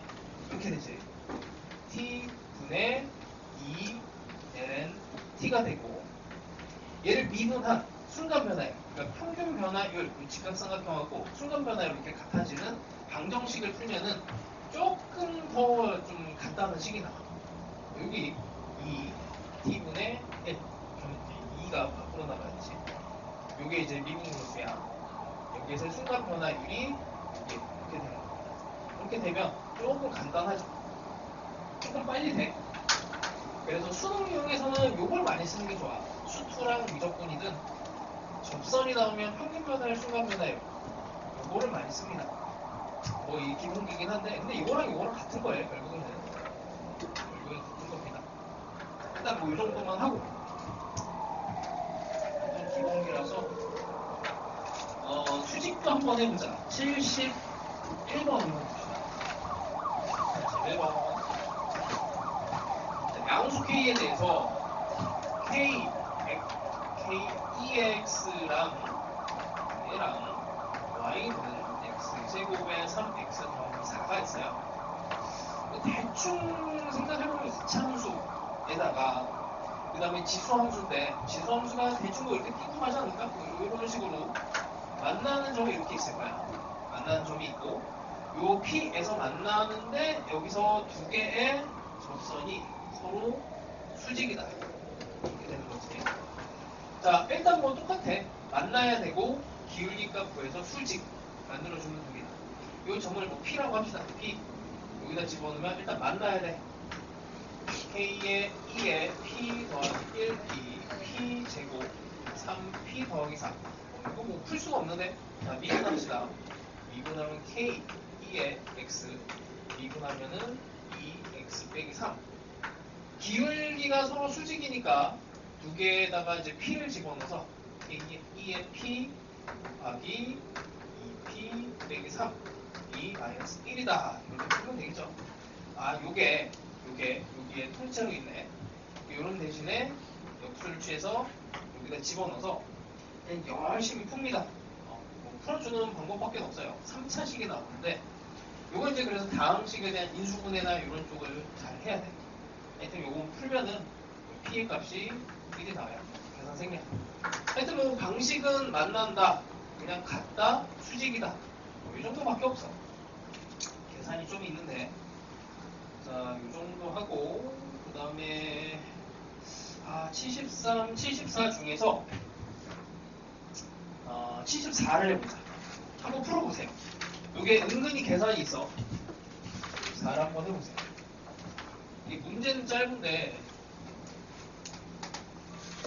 이렇게 되지. t분의 2 ln t가 되고 얘를 미분한 순간 변화율, 그러니까 평균 변화율, 직각삼각형하고 순간 변화율 이렇게 같아지는 방정식을 풀면은 조금 더 좀 간단한 식이 나와. 여기 2 t분의 1 2가 밖으로 나가야지. 요게 이제 미분 그룹이야. 여기에서 순간 변화율이 이렇게 되는 거야. 이렇게 되면 조금 간단하죠. 조금 빨리 돼. 그래서 수능 유형에서는 요걸 많이 쓰는 게 좋아. 수투랑 미적분이든 접선이 나오면 평균 변화율, 순간 변화율 요거를 많이 씁니다. 뭐 이 기본기긴 한데 근데 이거랑 같은 거예요. 결국에는 같은 겁니다. 일단 뭐 이 정도만 하고 기본기라서 수직도 한번 해보자. 71번 한번 봅시다. 자, 1번. 양수 K에 대해서 EX랑 Y는 X제곱에 3X 더하기 4가 있어요. 대충 생각해보면 이차함수에다가 그 다음에 지수함수인데 지수함수가 대충 뭐 이렇게 띄고 가지 않을까? 뭐 이런 식으로 만나는 점이 이렇게 있을 거야. 만나는 점이 있고 요 P에서 만나는데 여기서 두 개의 접선이 서로 수직이다. 이렇게 되는 거지. 자, 일단 뭐 똑같아. 만나야 되고 기울기값 구해서 수직 만들어주면 됩니다. 요 점을 뭐 P라고 합시다. P. 여기다 집어넣으면 일단 만나야 돼. K에 2에 P 더하기 1P, P 제곱 3P 더하기 4. 이거 뭐 풀 수가 없는데. 자, 미분합시다. 미분하면 K 2에 X, 미분하면은 2X 빼기 3. 기울기가 서로 수직이니까 두 개에다가 이제 P를 집어넣어서 K2에 P 곱하기 2P 빼기 3. 2 마이너스 1이다. 이렇게 풀면 되겠죠. 아, 여기에 통째로 있네. 요런 대신에 역수를 취해서 여기다 집어넣어서 그냥 열심히 풉니다. 뭐 풀어주는 방법밖에 없어요. 3차식이 나오는데 요거 이제 그래서 다음 식에 대한 인수분해나 이런 쪽을 잘 해야 돼. 하여튼 요거 풀면은 P의 값이 1이 나와요. 계산 생략. 하여튼 뭐 방식은 만난다, 그냥 같다, 수직이다. 이 정도밖에 없어. 계산이 좀 있는데. 자, 이 정도 하고, 그 다음에, 73, 74 중에서, 74를 해보자. 한번 풀어보세요. 이게 은근히 계산이 있어. 74를 한번 해보세요. 이 문제는 짧은데,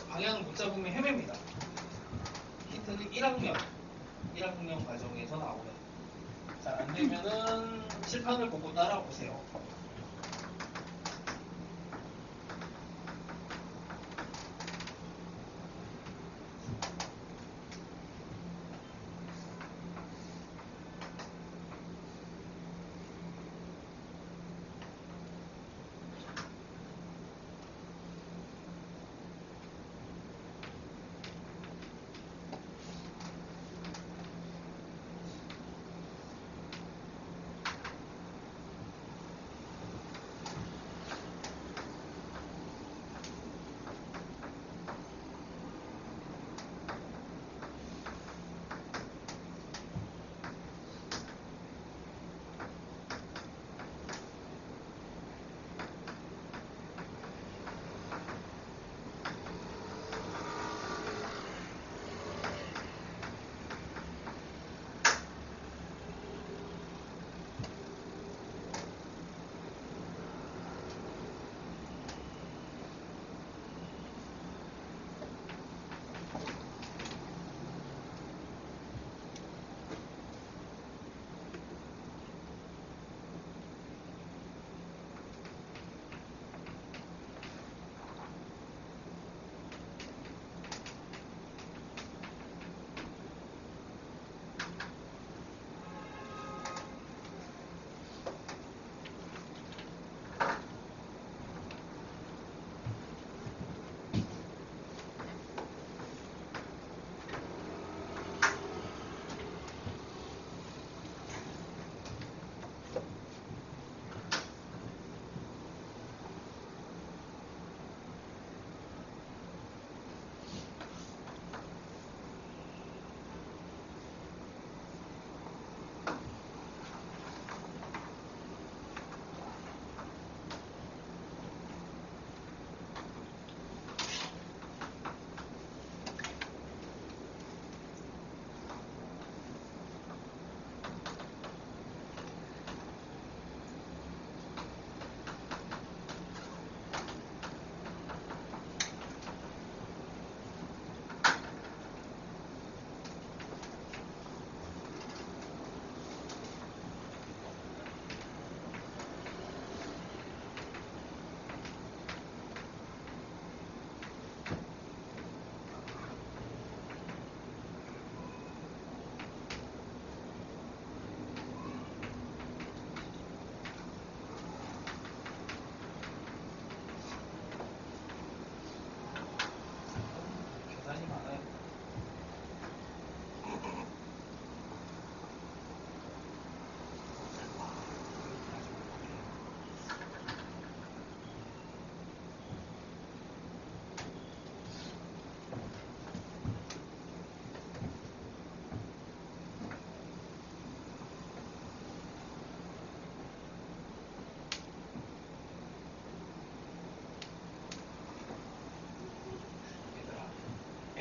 방향을 못 잡으면 헤맵니다. 힌트는 1학년 과정에서 나오는. 잘 안되면은 칠판을 보고 따라오세요.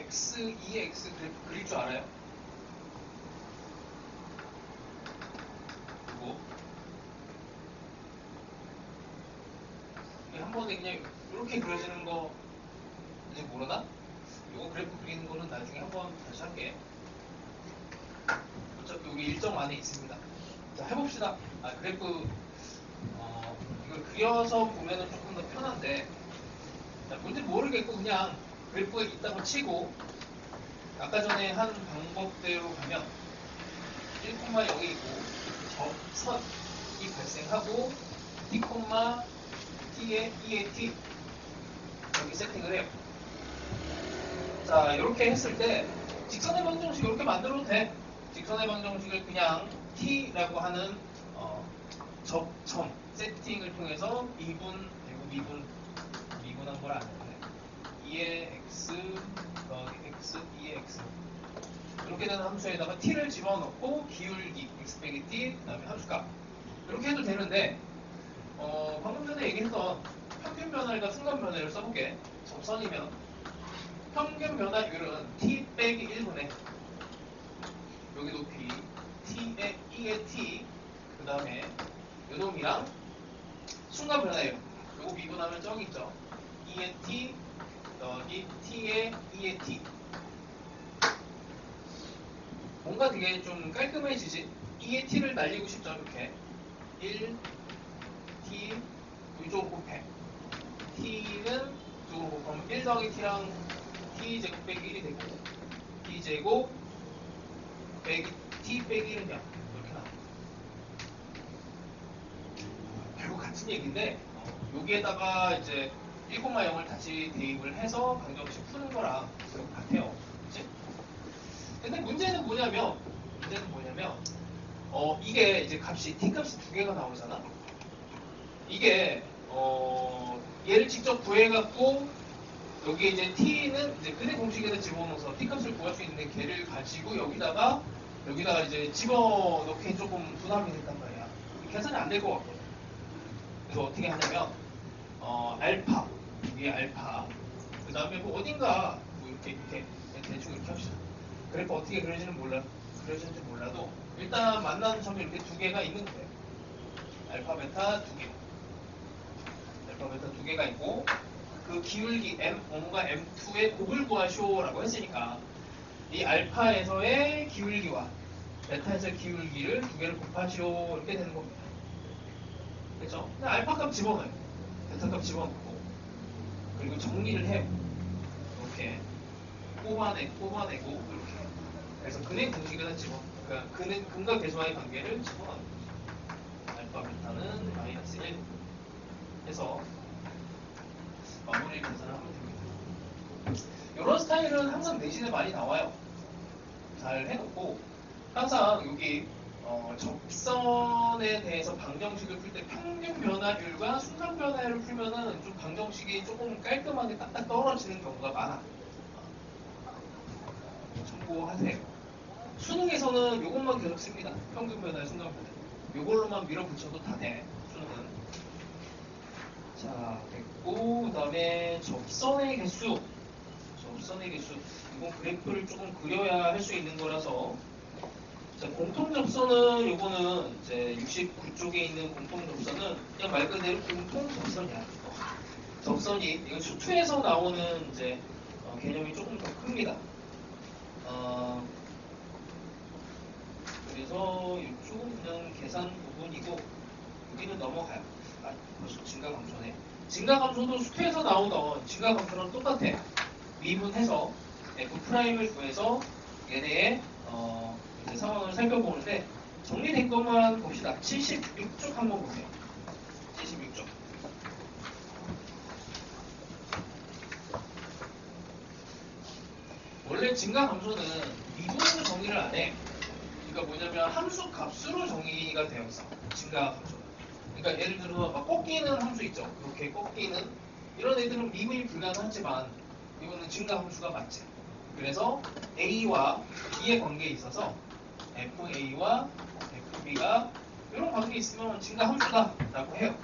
x, 2x 그래프 그릴 줄 알아요? 그리고 한 번에 그냥 이렇게 그려지는 거 이제 모르나? 이거 그래프 그리는 거는 나중에 한번 다시 할게. 어차피 여기 일정 안에 있습니다. 자, 해봅시다. 그래프 이걸 그려서 보면은 조금 더 편한데, 자, 뭔지 모르겠고 그냥 그래프가 있다고 치고 아까 전에 한 방법대로 가면 1,0이 있고 접선이 발생하고 t, t에 2의 t 여기 세팅을 해요. 자, 이렇게 했을 때 직선의 방정식 이렇게 만들어도 돼. 직선의 방정식을 그냥 t라고 하는 접점 세팅을 통해서 미분한 걸 아는데 2의 x 더하기 x 2의 x 이렇게 되는 함수에다가 t를 집어넣고 기울기 x 빼기 t 그다음에 함수값 이렇게 해도 되는데 방금 전에 얘기했던 평균 변화율과 순간 변화율을 써볼게. 접선이면 평균 변화율은 t 빼기 1분의 여기 높이 t의 2의 t 그 다음에 요놈이랑 순간 변화율 요거 미분하면 저기 있죠. 2의 t 더하기 t의 2의 t 뭔가 되게 좀 깔끔해지지? 2의 t를 날리고 싶죠. 이렇게 1 t 이쪽으로 곱해 t는 이쪽으로 곱하면 1 더하기 t랑 t제곱 빼기 1이 되고 t제곱 빼기 t 빼기 1은 0 이렇게 나옵니다. 결국 같은 얘기인데 여기에다가 이제 1,0을 다시 대입을 해서 방정식 푸는 거랑 결국 같아요. 그치? 근데 문제는 뭐냐면 이게 이제 값이 t값이 두 개가 나오잖아. 이게 얘를 직접 구해갖고 여기 이제 t는 이제 근의 공식에다 집어넣어서 t값을 구할 수 있는데 걔를 가지고 여기다가 이제 집어넣기 조금 부담이 된단 말이야. 계산이 안 될 것 같거든. 그래서 어떻게 하냐면 알파 위에 알파 그 다음에 뭐 어딘가 뭐 이렇게 대충 이렇게 합시다. 그래프 어떻게 그려지는지 몰라도 일단 만나는 점이 이렇게 두 개가 있는 거예요. 알파 베타 두 개가 있고 그 기울기 m1과 m2의 곱을 구하시오라고 했으니까 이 알파에서의 기울기와 베타에서의 기울기를 두 개를 곱하시오 이렇게 되는 겁니다. 그렇죠? 알파 값 집어넣어요. 베타 값 집어넣고 그리고 정리를 해요. 이렇게 뽑아내고 이렇게. 그래서 근의 공식에다 그러니까 근과 계수와의 관계를 집어넣는 거죠. 알파 베타는 마이너스 1 해서 마무리 계산을 하면 됩니다. 이런 스타일은 항상 내신에 많이 나와요. 잘 해놓고 항상 여기 접선에 대해서 방정식을 풀 때 평균 변화율과 순간 변화율을 풀면은 좀 방정식이 조금 깔끔하게 딱딱 떨어지는 경우가 많아. 참고하세요. 수능에서는 이것만 계속 씁니다. 평균 변화율, 순간 변화율. 이걸로만 밀어붙여도 다 돼. 수능은. 자, 됐고 그 다음에 접선의 개수. 이건 그래프를 조금 그려야 할 수 있는 거라서 자, 공통 접선은 요거는 이제 69쪽에 있는 공통 접선은 그냥 말 그대로 공통 접선이야. 접선이 이거 수투에서 나오는 이제 개념이 조금 더 큽니다. 그래서 이쪽은 그냥 계산 부분이고 여기는 넘어가요. 벌써 증가감소네. 증가감소도 수투에서 나오던 증가감소랑 똑같아. 미분해서 F'을 구해서 얘네의 이제 상황을 살펴보는데 정리된 것만 봅시다. 76쪽 한번 보세요. 76쪽. 원래 증가감소는 미분으로 정리를 안 해. 그러니까 뭐냐면 함수 값으로 정의가 되어 있어. 증가감소는. 그러니까 예를 들어 막 꺾이는 함수 있죠. 이렇게 꺾이는 이런 애들은 미분이 불가능하지만 이거는 증가함수가 맞지. 그래서 A와 B의 관계에 있어서 FA와 FB가 이런 관계에 있으면 증가함수다라고 해요.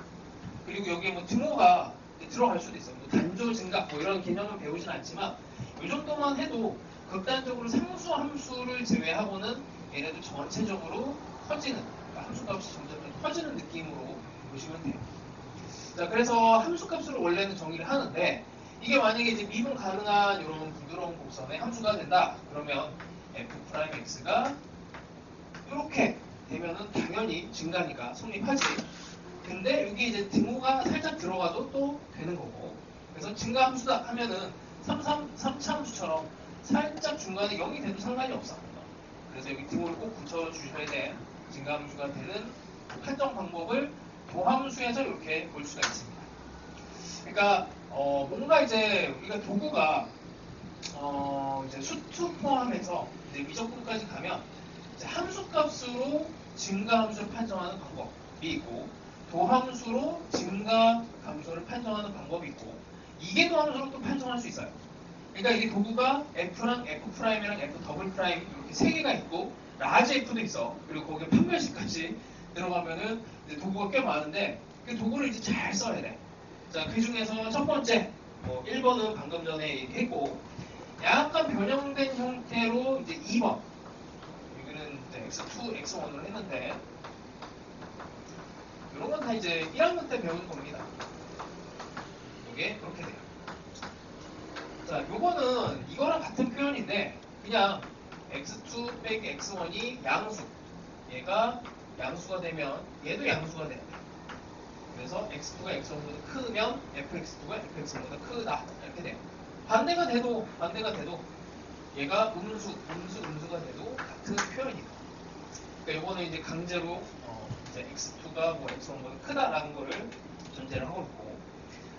그리고 여기에 뭐 등호가 들어갈 수도 있어요. 뭐 단조 증가 뭐 이런 개념은 배우진 않지만 이 정도만 해도 극단적으로 상수 함수를 제외하고는 얘네도 전체적으로 커지는, 그러니까 함수값이 점점 커지는 느낌으로 보시면 돼요. 자, 그래서 함수값으로 원래는 정의를 하는데 이게 만약에 이제 미분 가능한 이런 부드러운 곡선의 함수가 된다. 그러면 f'x가 이렇게 되면은 당연히 증가니까 성립하지. 근데 여기 이제 등호가 살짝 들어가도 또 되는 거고. 그래서 증가 함수다 하면은 3차 함수처럼 살짝 중간에 0이 돼도 상관이 없어. 그래서 여기 등호를 꼭 붙여주셔야 돼. 증가 함수가 되는 판정 방법을 도함수에서 이렇게 볼 수가 있습니다. 그러니까 뭔가 이제 우리가 도구가 이제 수투 포함해서 이제 미적분까지 가면 이제 함수값으로 증가함수를 판정하는 방법이 있고 도함수로 증가함수를 판정하는 방법이 있고 이계도함수로 또 판정할 수 있어요. 그러니까 이게 도구가 F랑 F'이랑 F 더블 프라임 이렇게 세 개가 있고 라지 F도 있어. 그리고 거기에 판별식까지 들어가면은 이제 도구가 꽤 많은데 그 도구를 이제 잘 써야 돼. 자, 그 중에서 첫 번째 1번은 방금 전에 얘기했고 약간 변형된 형태로 이제 2번 여기는 이제 X2, X1을 했는데 이런 건 다 이제 1학년 때 배운 겁니다. 이게 이렇게 돼요. 자, 요거는 이거랑 같은 표현인데 그냥 X2 빼기 X1이 양수, 얘가 양수가 되면 얘도 양수가 돼야 돼. 그래서 X2가 X1보다 크면 FX2가 FX1보다 크다 이렇게 돼요. 반대가 돼도 얘가 음수가 돼도 같은 표현이다. 그러니까 요거는 이제 강제로 이제 X2가 뭐 X1보다 크다라는 거를 전제를 하고 있고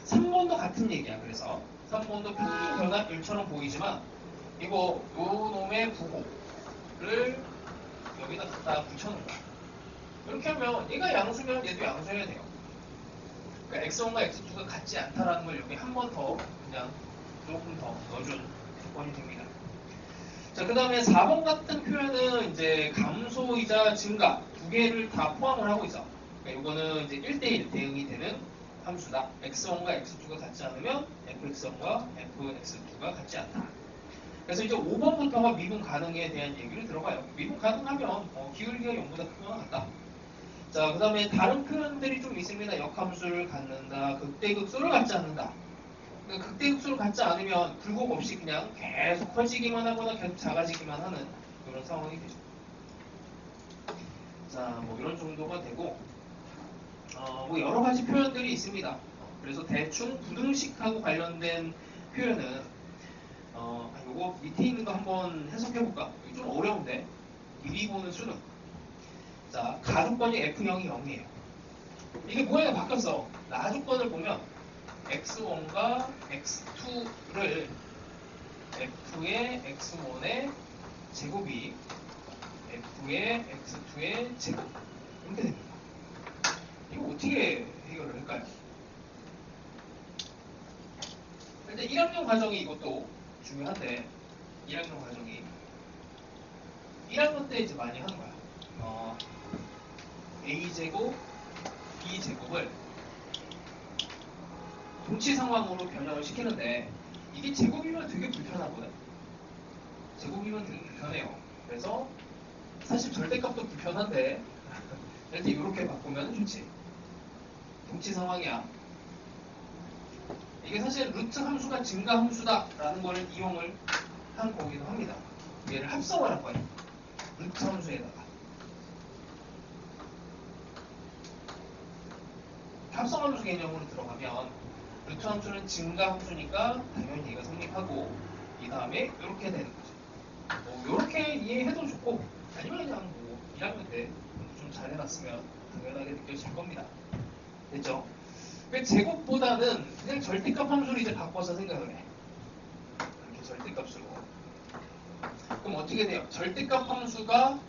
3번도 같은 얘기야. 그래서 3번도 평균 변화율처럼 보이지만 이거 요 놈의 부호를 여기다 갖다 붙여놓은 거야. 이렇게 하면 얘가 양수면 얘도 양수해야 돼요. 그러니까 X1과 X2가 같지 않다라는 걸 여기 한 번 더 그냥 조금 더 넣어준 조건이 됩니다. 자, 그 다음에 4번 같은 표현은 이제 감소이자 증가 두 개를 다 포함을 하고 있어. 그러니까 이거는 이제 1대1 대응이 되는 함수다. X1과 X2가 같지 않으면 FX1과 FX2가 같지 않다. 그래서 이제 5번부터가 미분 가능에 대한 얘기를 들어가요. 미분 가능하면 기울기가 0보다 크거나 같다. 자, 그 다음에 다른 표현들이 좀 있습니다. 역함수를 갖는다, 극대극소를 갖지 않는다. 그러니까 극대극소를 갖지 않으면 굴곡 없이 그냥 계속 커지기만 하거나 계속 작아지기만 하는 그런 상황이 되죠. 자, 뭐 이런 정도가 되고 뭐 여러 가지 표현들이 있습니다. 그래서 대충 부등식하고 관련된 표현은 요거 밑에 있는 거 한번 해석해볼까? 이게 좀 어려운데 미리 보는 수능. 자, 가조건이 F0이 0이에요. 이게 모양이 바뀌었어. 나조건을 보면 X1과 X2를 F의 X1의 제곱이 F의 X2의 제곱 이렇게 됩니다. 이거 어떻게 해결을 할까요? 일단 1학년 과정이 이것도 중요한데 1학년 과정이 1학년 때 이제 많이 하는 거야. A제곱, B제곱을 동치 상황으로 변형을 시키는데 이게 제곱이면 되게 불편하거든. 제곱이면 되게 불편해요. 그래서 사실 절대값도 불편한데 이렇게 이렇게 바꾸면 좋지. 동치 상황이야. 이게 사실 루트 함수가 증가 함수다라는 거를 이용을 한 거기도 합니다. 얘를 합성을 할 거예요. 루트 함수에다가. 합성함수 개념으로 들어가면 루트 함수는 증가 함수니까 당연히 얘가 성립하고 이 다음에 이렇게 되는 거죠. 이렇게 이해해도 좋고 아니면 그냥 뭐 1학년 때 좀 잘 해놨으면 당연하게 느껴질 겁니다. 됐죠? 제곱보다는 그냥 절대값 함수를 이제 바꿔서 생각을 해. 이렇게 절대값으로. 그럼 어떻게 돼요? 절대값 함수가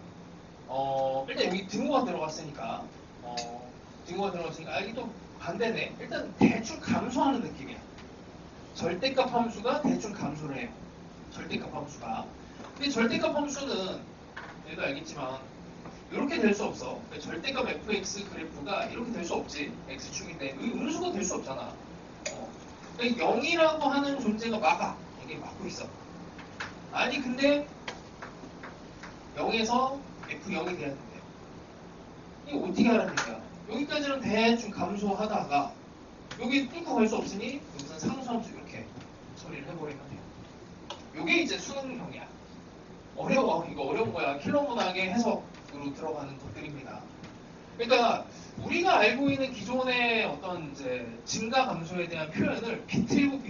일단 여기 등호가 들어갔으니까 여기 또 반대네. 일단 대충 감소하는 느낌이야. 절대값 함수가 대충 감소를 해요. 절대값 함수가. 근데 절대값 함수는 얘도 알겠지만 이렇게 될 수 없어. 절대값 fx 그래프가 이렇게 될 수 없지. x축인데 여기 음수가 될 수 없잖아. 그러니까 0이라고 하는 존재가 막아. 이게 막고 있어. 아니 근데 0에서 F0이 돼야 된대. 이거 어떻게 하라는 얘기야? 여기까지는 대충 감소하다가 여기 뚫고 갈 수 없으니 여기서 상수함수 이렇게 처리를 해버리면 돼요. 요게 이제 수능형이야. 어려워. 이거 어려운 거야. 킬러문학의 해석으로 들어가는 것들입니다. 그러니까 우리가 알고 있는 기존의 어떤 이제 증가 감소에 대한 표현을 비틀고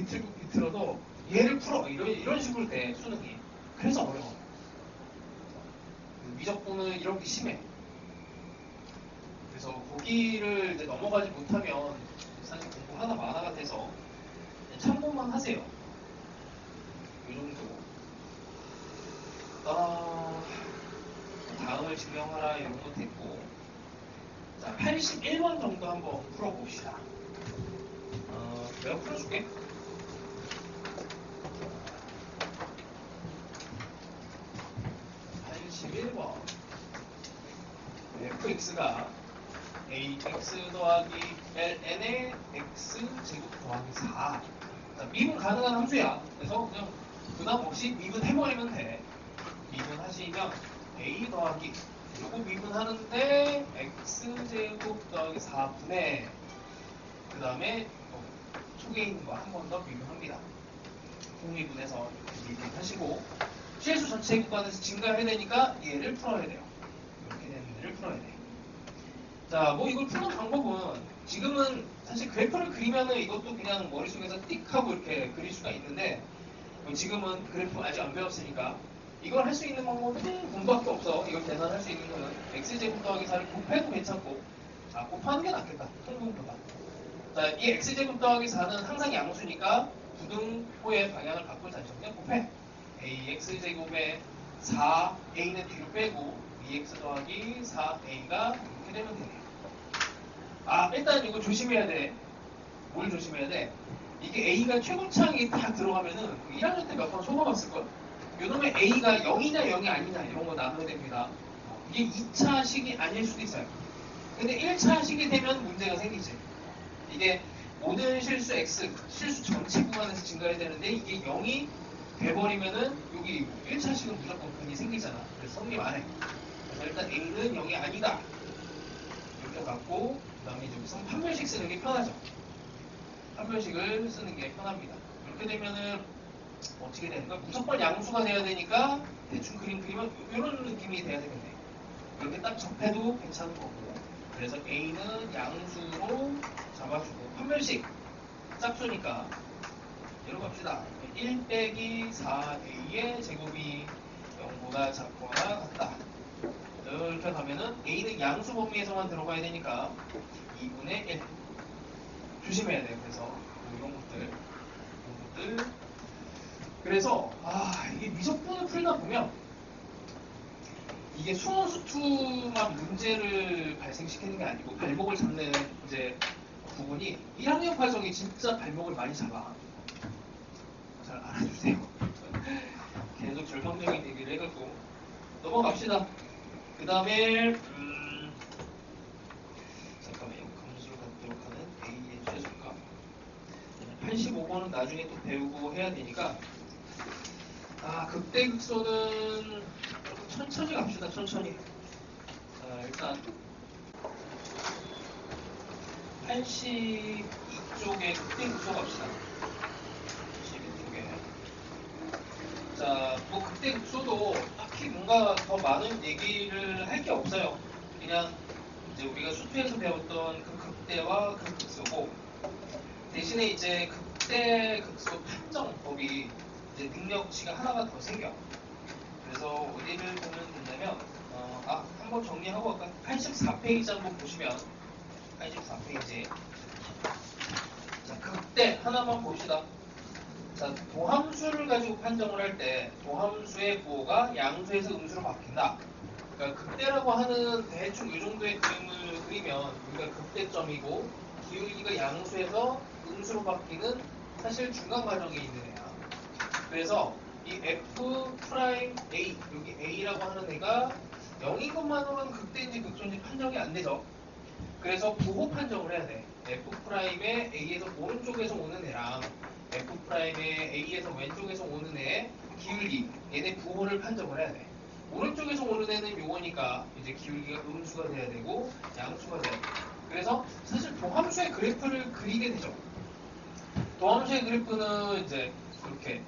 얘를 풀어 이런 식으로 돼 수능이. 그래서 어려워. 미적분은 이렇게 심해. 그래서 거기를 이제 넘어가지 못하면 사실 공부 하나 만화가 돼서 참고만 하세요. 이 정도. 다음을 증명하라 이런 거 됐고, 자 81번 정도 한번 풀어봅시다. 내가 풀어줄게. 81번 fx가 ax 더하기 ln의 x제곱 더하기 4. 자, 미분 가능한 함수야. 그래서 그냥 부담 없이 미분해버리면 돼. 미분하시면 a 더하기 요거 미분하는데 x제곱 더하기 4분의 그 다음에 속에 있는 거 한 번 더 미분합니다. 통미분해서 이렇게 미분하시고 실수 전체 구간에서 증가해야 되니까 얘를 풀어야 돼요. 이렇게 되는 얘를 풀어야 돼. 자, 뭐 이걸 푸는 방법은 지금은 사실 그래프를 그리면은 이것도 그냥 머릿속에서 띡 하고 이렇게 그릴 수가 있는데 지금은 그래프 아직 안 배웠으니까 이걸 할 수 있는 방법은 공부밖에 없어. 이걸 계산할 수 있는 거는 x제곱 더하기 4를 곱해도 괜찮고 곱하는 게 낫겠다. 통분보다. 자, 이 x제곱 더하기 4는 항상 양수니까 부등호의 방향을 바꾸자. 그냥 곱해. ax제곱에 4a는 뒤로 빼고 2x 더하기 4a가 이렇게 되면 되네요. 일단 이거 조심해야 돼. 뭘 조심해야 돼? 이게 a가 최고차항이 다 들어가면은 1학년 때 몇 번 속아봤을걸? 요놈의 a가 0이냐 0이 아니냐 이런 거 나눠야 됩니다. 이게 2차식이 아닐 수도 있어요. 근데 1차식이 되면 문제가 생기지. 이게 모든 실수 x, 실수 전체 구간에서 증가해야 되는데 이게 0이 돼버리면은 여기 1차식은 무조건 근이 생기잖아. 그래서 성립 안 해. 그래서 일단 a는 0이 아니다. 이렇게 갖고 그 다음에 이제 우선 판별식 쓰는 게 편하죠. 판별식을 쓰는 게 편합니다. 이렇게 되면은 어떻게 되는 거야? 무조건 양수가 돼야 되니까 대충 그림 그리면 이런 느낌이 돼야 되겠네. 이렇게 딱 접해도 괜찮은 거고. 그래서 a는 양수로 잡아주고 판별식 짝수니까 이런 거 합시다. 1 빼기 4a의 제곱이 0보다 작거나 같다. 이렇게 가면은 a는 양수 범위에서만 들어가야 되니까 2분의 1 조심해야 돼요. 그래서 이런 것들 그래서 이게 미적분을 풀다 보면 이게 수원수투만 문제를 발생시키는 게 아니고 발목을 잡는 이제 부분이 1학년 과정이 진짜 발목을 많이 잡아. 잘 알아주세요. 계속 절망적인 얘기를 해갖고 넘어갑시다. 그 다음에 잠깐만요. 감수를 갖도록 하는 A의 최소값 85번은 나중에 또 배우고 해야 되니까 극대극소는 조금 천천히 갑시다. 천천히. 자, 일단 82쪽에 극대극소 갑시다. 82쪽에. 자, 뭐 극대극소도 딱히 뭔가 더 많은 얘기를 할 게 없어요. 그냥 이제 우리가 수투에서 배웠던 그 극대와 그 극소고 대신에 이제 극대극소 판정법이 이제 능력치가 하나가 더 생겨. 그래서 어디를 보면 된다면 한번 정리하고 아까 84페이지 한번 보시면 84페이지 자, 극대 하나만 봅시다. 자, 도함수를 가지고 판정을 할 때 도함수의 부호가 양수에서 음수로 바뀐다. 그러니까 극대라고 하는 대충 이 정도의 그림을 그리면 우리가 극대점이고 기울기가 양수에서 음수로 바뀌는 사실 중간 과정에 있는 애야. 그래서 이 F'A, 여기 A라고 하는 애가 0인 것만으로는 극대인지 극소인지 판정이 안 되죠. 그래서 부호 판정을 해야 돼. F'의 A에서 오른쪽에서 오는 애랑 F'의 A에서 왼쪽에서 오는 기울기 얘네 부호를 판정을 해야 돼. 오른쪽에서 오는 애는 요거니까 이제 기울기가 음수가 돼야 되고 양수가 돼야 돼. 그래서 사실 도함수의 그래프를 그리게 되죠. 도함수의 그래프는 이제 이렇게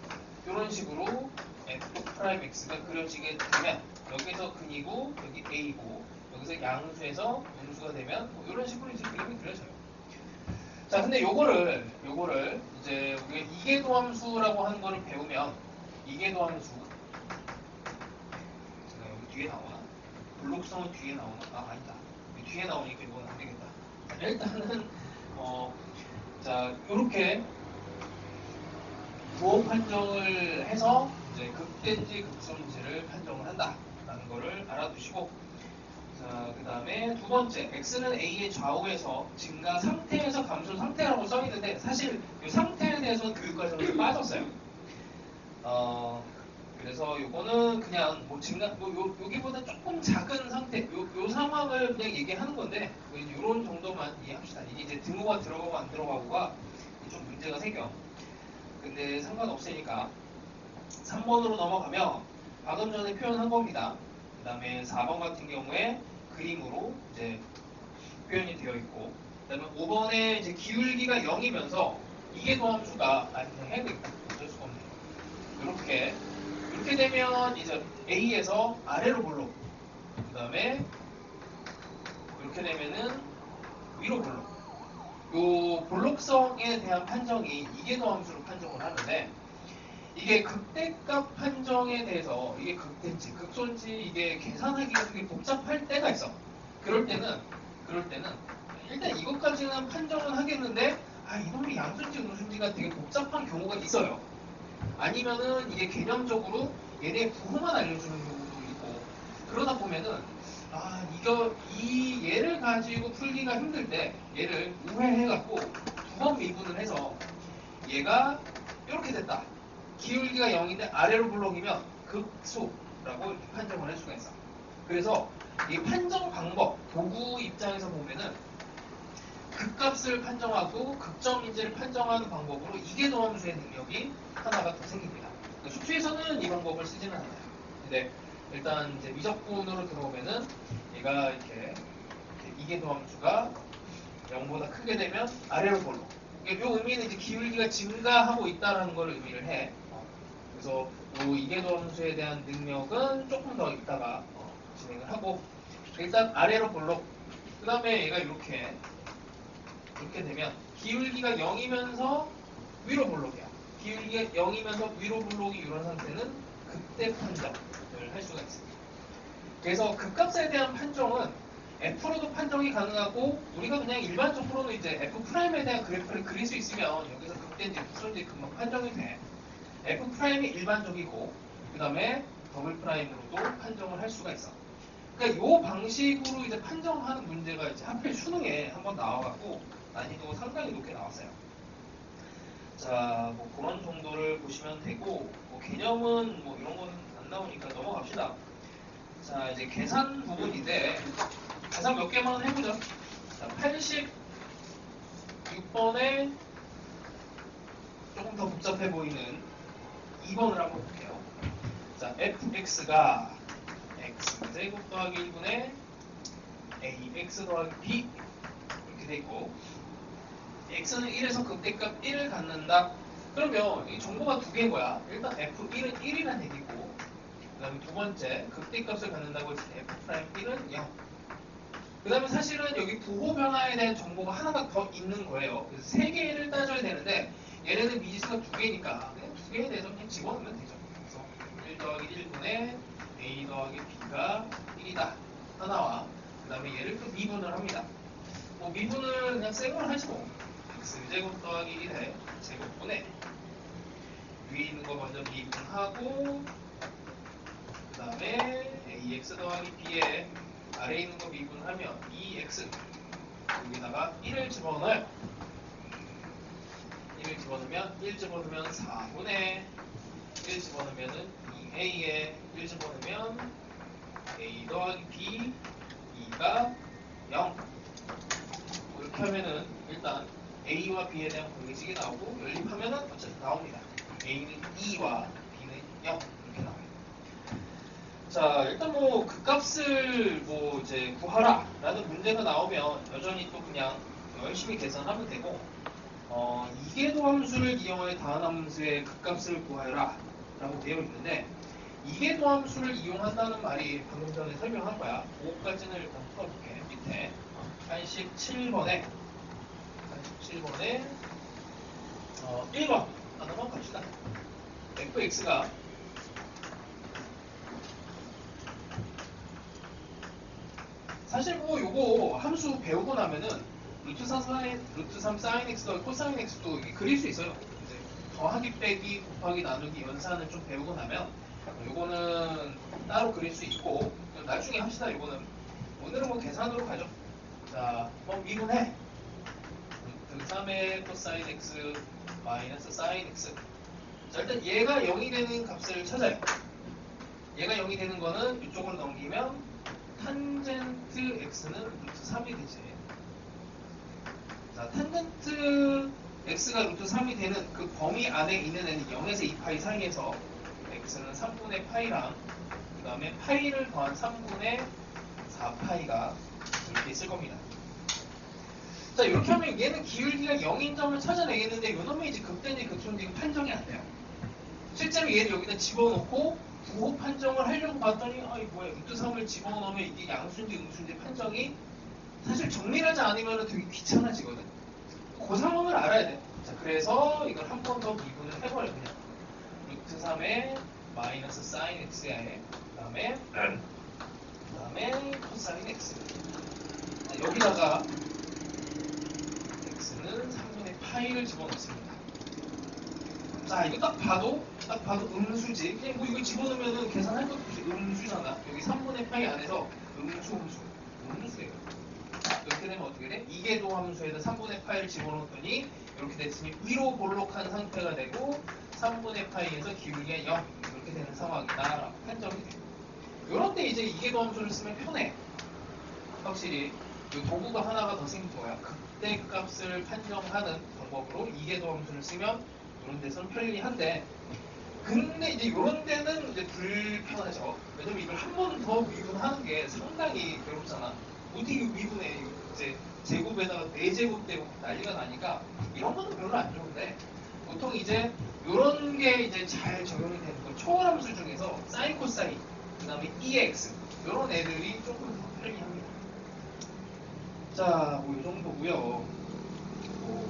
이런 식으로 f'x가 그려지게 되면 여기서 근이고 여기 a고 여기서 양수에서 음수가 되면 뭐 이런 식으로 이제 그림이 그려져요. 자, 근데 요거를 이제 우리가 이계도함수라고 하는 거를 배우면 이계도함수 제가 여기 뒤에 나오나? 블록성은 뒤에 나오나? 아, 아니다. 뒤에 나오니까 이건 안 되겠다. 일단은 자, 요렇게 부호 판정을 해서 이제 극대인지 극소인지를 판정을 한다라는 거를 알아두시고, 자, 그 다음에 두 번째, x는 a의 좌우에서 증가 상태에서 감소 상태라고 써 있는데 사실 이 상태에 대해서는 교육과정에서 빠졌어요. 그래서 요거는 그냥 뭐 증가, 뭐 여기보다 조금 작은 상태, 요 상황을 그냥 얘기하는 건데 요런 정도만 이해합시다. 이게 이제 등호가 들어가고 안 들어가고가 좀 문제가 생겨. 근데 상관없으니까 3번으로 넘어가면 방금 전에 표현한 겁니다. 그 다음에 4번 같은 경우에 그림으로 이제 표현이 되어 있고, 그 다음에 5번에 이제 기울기가 0이면서 이계도함수가 그냥 해야겠다. 어쩔 수가 없네요. 이렇게 되면 이제 A에서 아래로 볼록, 그 다음에 이렇게 되면은 위로 볼록. 요 볼록성에 대한 판정이 이계도함수로 판정을 하는데, 이게 극대값 판정에 대해서 이게 극대인지 극소인지 이게 계산하기가 되게 복잡할 때가 있어. 그럴 때는 일단 이것까지는 판정은 하겠는데 이놈이 양수인지 음수인지가 되게 복잡한 경우가 있어요. 아니면은 이게 개념적으로 얘네 부호만 알려주는 경우도 있고, 그러다 보면은 이 얘를 가지고 풀기가 힘들 때 얘를 우회해갖고 두 번 미분을 해서 얘가 이렇게 됐다. 기울기가 0인데 아래로 블록이면 극소라고 이렇게 판정을 할 수가 있어. 그래서 이 판정 방법, 도구 입장에서 보면은 극값을 판정하고 극점인지를 판정하는 방법으로 이계도함수의 능력이 하나가 더 생깁니다. 수투에서는 이 방법을 쓰지는 않아요. 근데 일단 이제 미적분으로 들어오면은 얘가 이렇게 이계도함수가 0보다 크게 되면 아래로 볼록. 이 의미는 이제 기울기가 증가하고 있다는 걸 의미를 해. 그래서 이계도함수에 대한 능력은 조금 더 이따가 진행을 하고, 일단 아래로 볼록. 그 다음에 얘가 이렇게 되면 기울기가 0이면서 위로 볼록이야. 기울기가 0이면서 위로 볼록이 이런 상태는 극대 판정을 할 수가 있습니다. 그래서 극값에 대한 판정은 F로도 판정이 가능하고, 우리가 그냥 일반적으로는 이제 F'에 대한 그래프를 그릴 수 있으면 여기서 극대인지 극소인지 금방 판정이 돼. F'이 일반적이고, 그 다음에 더블 프라임으로도 판정을 할 수가 있어. 그러니까 이 방식으로 이제 판정하는 문제가 이제 하필 수능에 한번 나와갖고 난이도가 상당히 높게 나왔어요. 자, 뭐 그런 정도를 보시면 되고, 뭐 개념은 뭐 이런 거는 안 나오니까 넘어갑시다. 자, 이제 계산 부분인데 계산 몇 개만 해보죠. 자, 86번에 조금 더 복잡해 보이는 2번을 한번 볼게요. 자, fx가 x제곱 더하기 1분의 ax 더하기 b 이렇게 돼 있고, x는 1에서 극대값 1을 갖는다. 그러면 이 정보가 두 개인 거야. 일단 f1은 1이라는 얘기고, 그 다음에 두 번째 극대값을 갖는다고 했을 때 f'1은 0. 그 다음에 사실은 여기 부호 변화에 대한 정보가 하나가 더 있는 거예요. 그래서 세 개를 따져야 되는데 얘네는 미지수가 두 개니까 그냥 두 개에 대해서 그냥 집어넣으면 되죠. 그래서 1 더하기 1분의 a 더하기 b가 1이다. 하나와 그 다음에 얘를 또 미분을 합니다. 뭐 미분을 그냥 생으로 하지 뭐. x제곱 더하기 1의 제곱분의 위에 있는 거 먼저 미분하고, 그 다음에 ax 더하기 b에 아래에 있는 거 미분하면 2x, 여기다가 1을 집어넣어요. 1을 집어넣으면 1 집어넣으면 4분의 1 집어넣으면 2a에 1 집어넣으면 a 더하기 b 2가 0. 이렇게 하면은 일단 a와 b에 대한 공식이 나오고 연립하면은 어쨌든 나옵니다. a는 2와 b는 0. 자, 일단 뭐 그 값을 뭐 이제 구하라라는 문제가 나오면 여전히 또 그냥 열심히 계산하면 되고, 이계도 함수를 이용하여 다음 함수의 극값을 구하여라 라고 되어 있는데, 이계도 함수를 이용한다는 말이 방금 전에 설명한 거야. 그거까지는 일단 풀어볼게. 밑에 87번에 1번 하나만 갑시다. fx가 사실 뭐 요거 함수 배우고 나면은 루트 3 sin x도 코사인 x도 그릴 수 있어요. 이제 더하기 빼기 곱하기 나누기 연산을 좀 배우고 나면 요거는 따로 그릴 수 있고, 나중에 합시다. 요거는 오늘은 뭐 계산으로 가죠. 자, 미분해 루트 3의 코사인 x 마이너스 사인 x. 자, 일단 얘가 0이 되는 값을 찾아요. 얘가 0이 되는 거는 이쪽으로 넘기면 탄젠트 x는 루트 3이 되지. 자, 탄젠트 x가 루트 3이 되는 그 범위 안에 있는 애는 0에서 2파이 사이에서 x는 3분의 파이랑 그 다음에 파이를 더한 3분의 4파이가 이렇게 있을 겁니다. 자, 이렇게 하면 얘는 기울기가 0인 점을 찾아내겠는데 요놈의 이제 극대인지 극소인지 판정이 안 돼요. 실제로 얘를 여기다 집어넣고 부호 판정을 하려고 봤더니 이 뭐야, 루트 3을 집어넣으면 이게 양수인지 음수인지 판정이 사실 정밀하지 않으면 되게 귀찮아지거든. 그 상황을 알아야 돼. 자, 그래서 이걸 한 번 더 미분을 해버려. 그냥 루트 3의 마이너스 사인 x에 그 다음에 코사인 x. 자, 여기다가 x는 3분의 파이를 집어넣습니다. 자, 이거 딱 봐도 음수지. 그냥 뭐 이거 집어넣으면 계산할 것도 없이 음수잖아. 여기 3분의 파이 안에서 음수예요. 이렇게 되면 어떻게 돼? 이계도 함수에다 3분의 파이를 집어넣었더니 이렇게 됐으니 위로 볼록한 상태가 되고 3분의 파이에서 기울기가 0 이렇게 되는 상황이다 판정이 돼요. 이런 때 이제 이계도 함수를 쓰면 편해. 확실히 이 도구가 하나가 더 생긴 거야. 극대 값을 판정하는 방법으로 이계도 함수를 쓰면 이런 데서는 편리한데, 근데 이제 이런 데는 이제 불편하죠. 왜냐면 이걸 한 번 더 미분하는 게 상당히 괴롭잖아. 어떻게 미분해? 이제 제곱에다가 4제곱 되고 난리가 나니까 이런 거는 별로 안 좋은데, 보통 이제 이런 게 이제 잘 적용이 되는 거 초월함수 중에서 사인 코사인 그 다음에 EX 이런 애들이 조금 더 편리합니다. 자, 뭐 이 정도고요. 뭐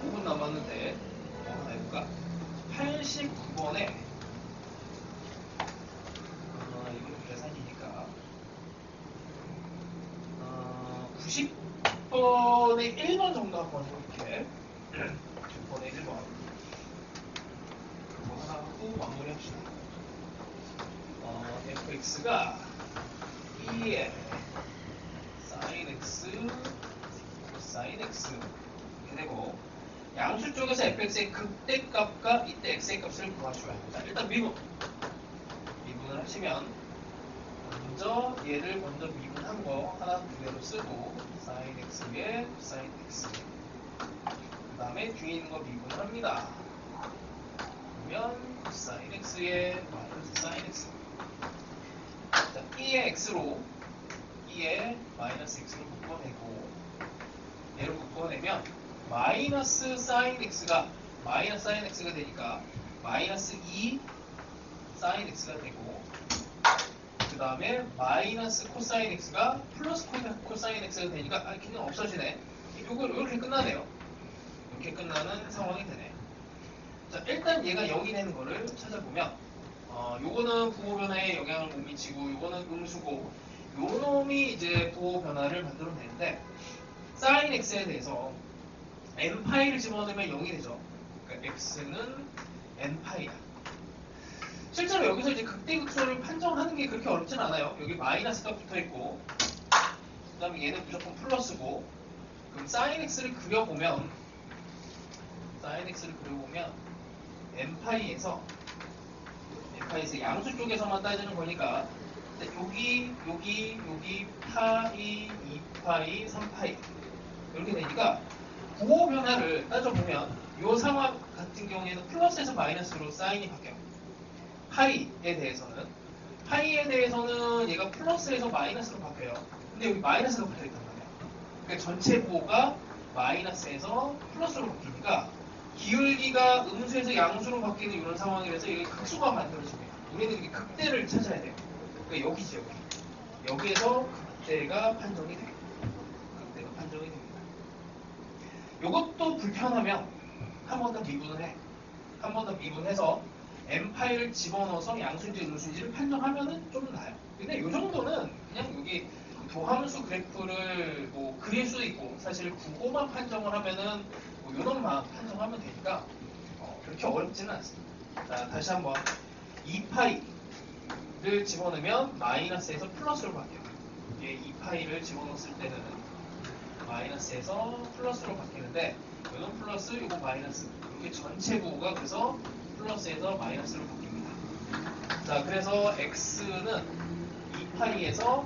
5분 남았는데 하나 해볼까? 89번에 이건 계산이니까 90번에 1번 정도 한번 해볼게. 90번에 1번 그거 하나 하고 마무리 합시다. fx가 2에 sin x 코사인 x 이렇게 되고, 양수 쪽에서 fx의 극대값과 이때 x의 값을 구하셔야 합니다. 일단 미분을 하시면 얘를 먼저 미분한 거 하나 그대로 쓰고 sin x에 sin x 그 다음에 뒤에 있는 거 미분을 합니다. 그러면 sin x에 마이너스 sin x. 자, 2의 x로 2의 마이너스 x로 묶어내고, 얘를 묶어내면 마이너스 sin x가 되니까 마이너스 2 sin x가 되고, 그 다음에 마이너스 코사인 x가 플러스 코사인 x가 되니까 그냥 없어지네. 이걸 이렇게 끝나네요. 이렇게 끝나는 상황이 되네. 자, 일단 얘가 0이 되는 거를 찾아보면 요거는 부호 변화에 영향을 못 미치고 요거는 음수고, 요 놈이 이제 부호 변화를 만들어내는데, sin x에 대해서 n파이를 집어넣으면 0이 되죠. 그러니까 x는 n파이다. 실제로 여기서 이제 극대극소를 판정하는 게 그렇게 어렵진 않아요. 여기 마이너스가 붙어있고, 그 다음에 얘는 무조건 플러스고, 그럼 sin x를 그려보면 n파이에서 양수 쪽에서만 따지는 거니까 여기 파이, 2파이, 3파이 이렇게 되니까 부호 변화를 따져보면 이 상황 같은 경우에는 플러스에서 마이너스로 사인이 바뀌어요. 파이에 대해서는. 파이에 대해서는 얘가 플러스에서 마이너스로 바뀌어요. 근데 여기 마이너스가 붙어있단 말이야. 그러니까 전체 부호가 마이너스에서 플러스로 바뀌니까 기울기가 음수에서 양수로 바뀌는 이런 상황이라서 이게 극소가 만들어집니다. 우리는 이게 극대를 찾아야 돼요. 그러니까 여기지 여기. 여기에서 극대가 판정이 돼요. 극대가 판정이 됩니다. 이것도 불편하면 한 번 더 미분을 해. 한 번 더 미분해서 m파이를 집어넣어서 양수인지 음수인지를 판정하면은 좀 나아요. 근데 이 정도는 그냥 여기 도함수 그래프를 뭐 그릴 수도 있고 사실 국어만 판정을 하면은 뭐 요놈만 판정하면 되니까 그렇게 어렵지는 않습니다. 자, 다시 한번 2파이를 집어넣으면 마이너스에서 플러스로 바뀌어요. 이게 2파이를 집어넣었을 때는 마이너스에서 플러스로 바뀌는데 이건 플러스, 이거 마이너스 이렇게 전체 부호가 그래서 플러스에서 마이너스로 바뀝니다. 자, 그래서 x는 2파이에서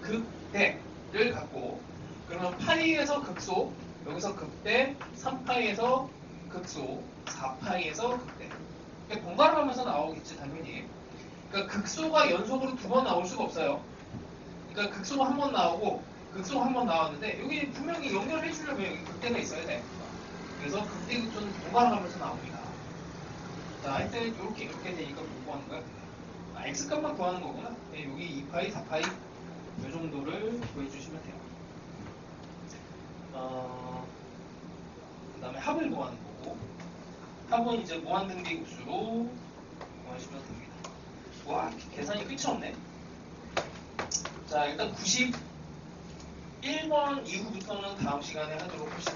극대를 갖고 그러면 파이에서 극소, 여기서 극대, 3파이에서 극소, 4파이에서 극대. 그러니까 번갈아가면서 나오겠지 당연히. 그러니까 극소가 연속으로 두 번 나올 수가 없어요. 그러니까 극소가 한 번 나오고 극소가 한 번 나왔는데 여기 분명히 연결해 주려면 여기 극대가 있어야 돼. 그래서 극대 극소는 번갈아가면서 나옵니다. 자, 하여튼 이렇게 되니까 뭐 구하는 거야? x값만 구하는 거구나. 네, 여기 2파이, 4파이 이 정도를 구해주시면 돼요. 그 다음에 합을 구하는 거고 합은 이제 무한등비급수로 구하시면 됩니다. 와, 계산이 끝이 없네. 자, 일단 91번 이후부터는 다음 시간에 하도록 하시죠.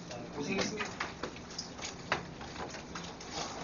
자, 고생했습니다.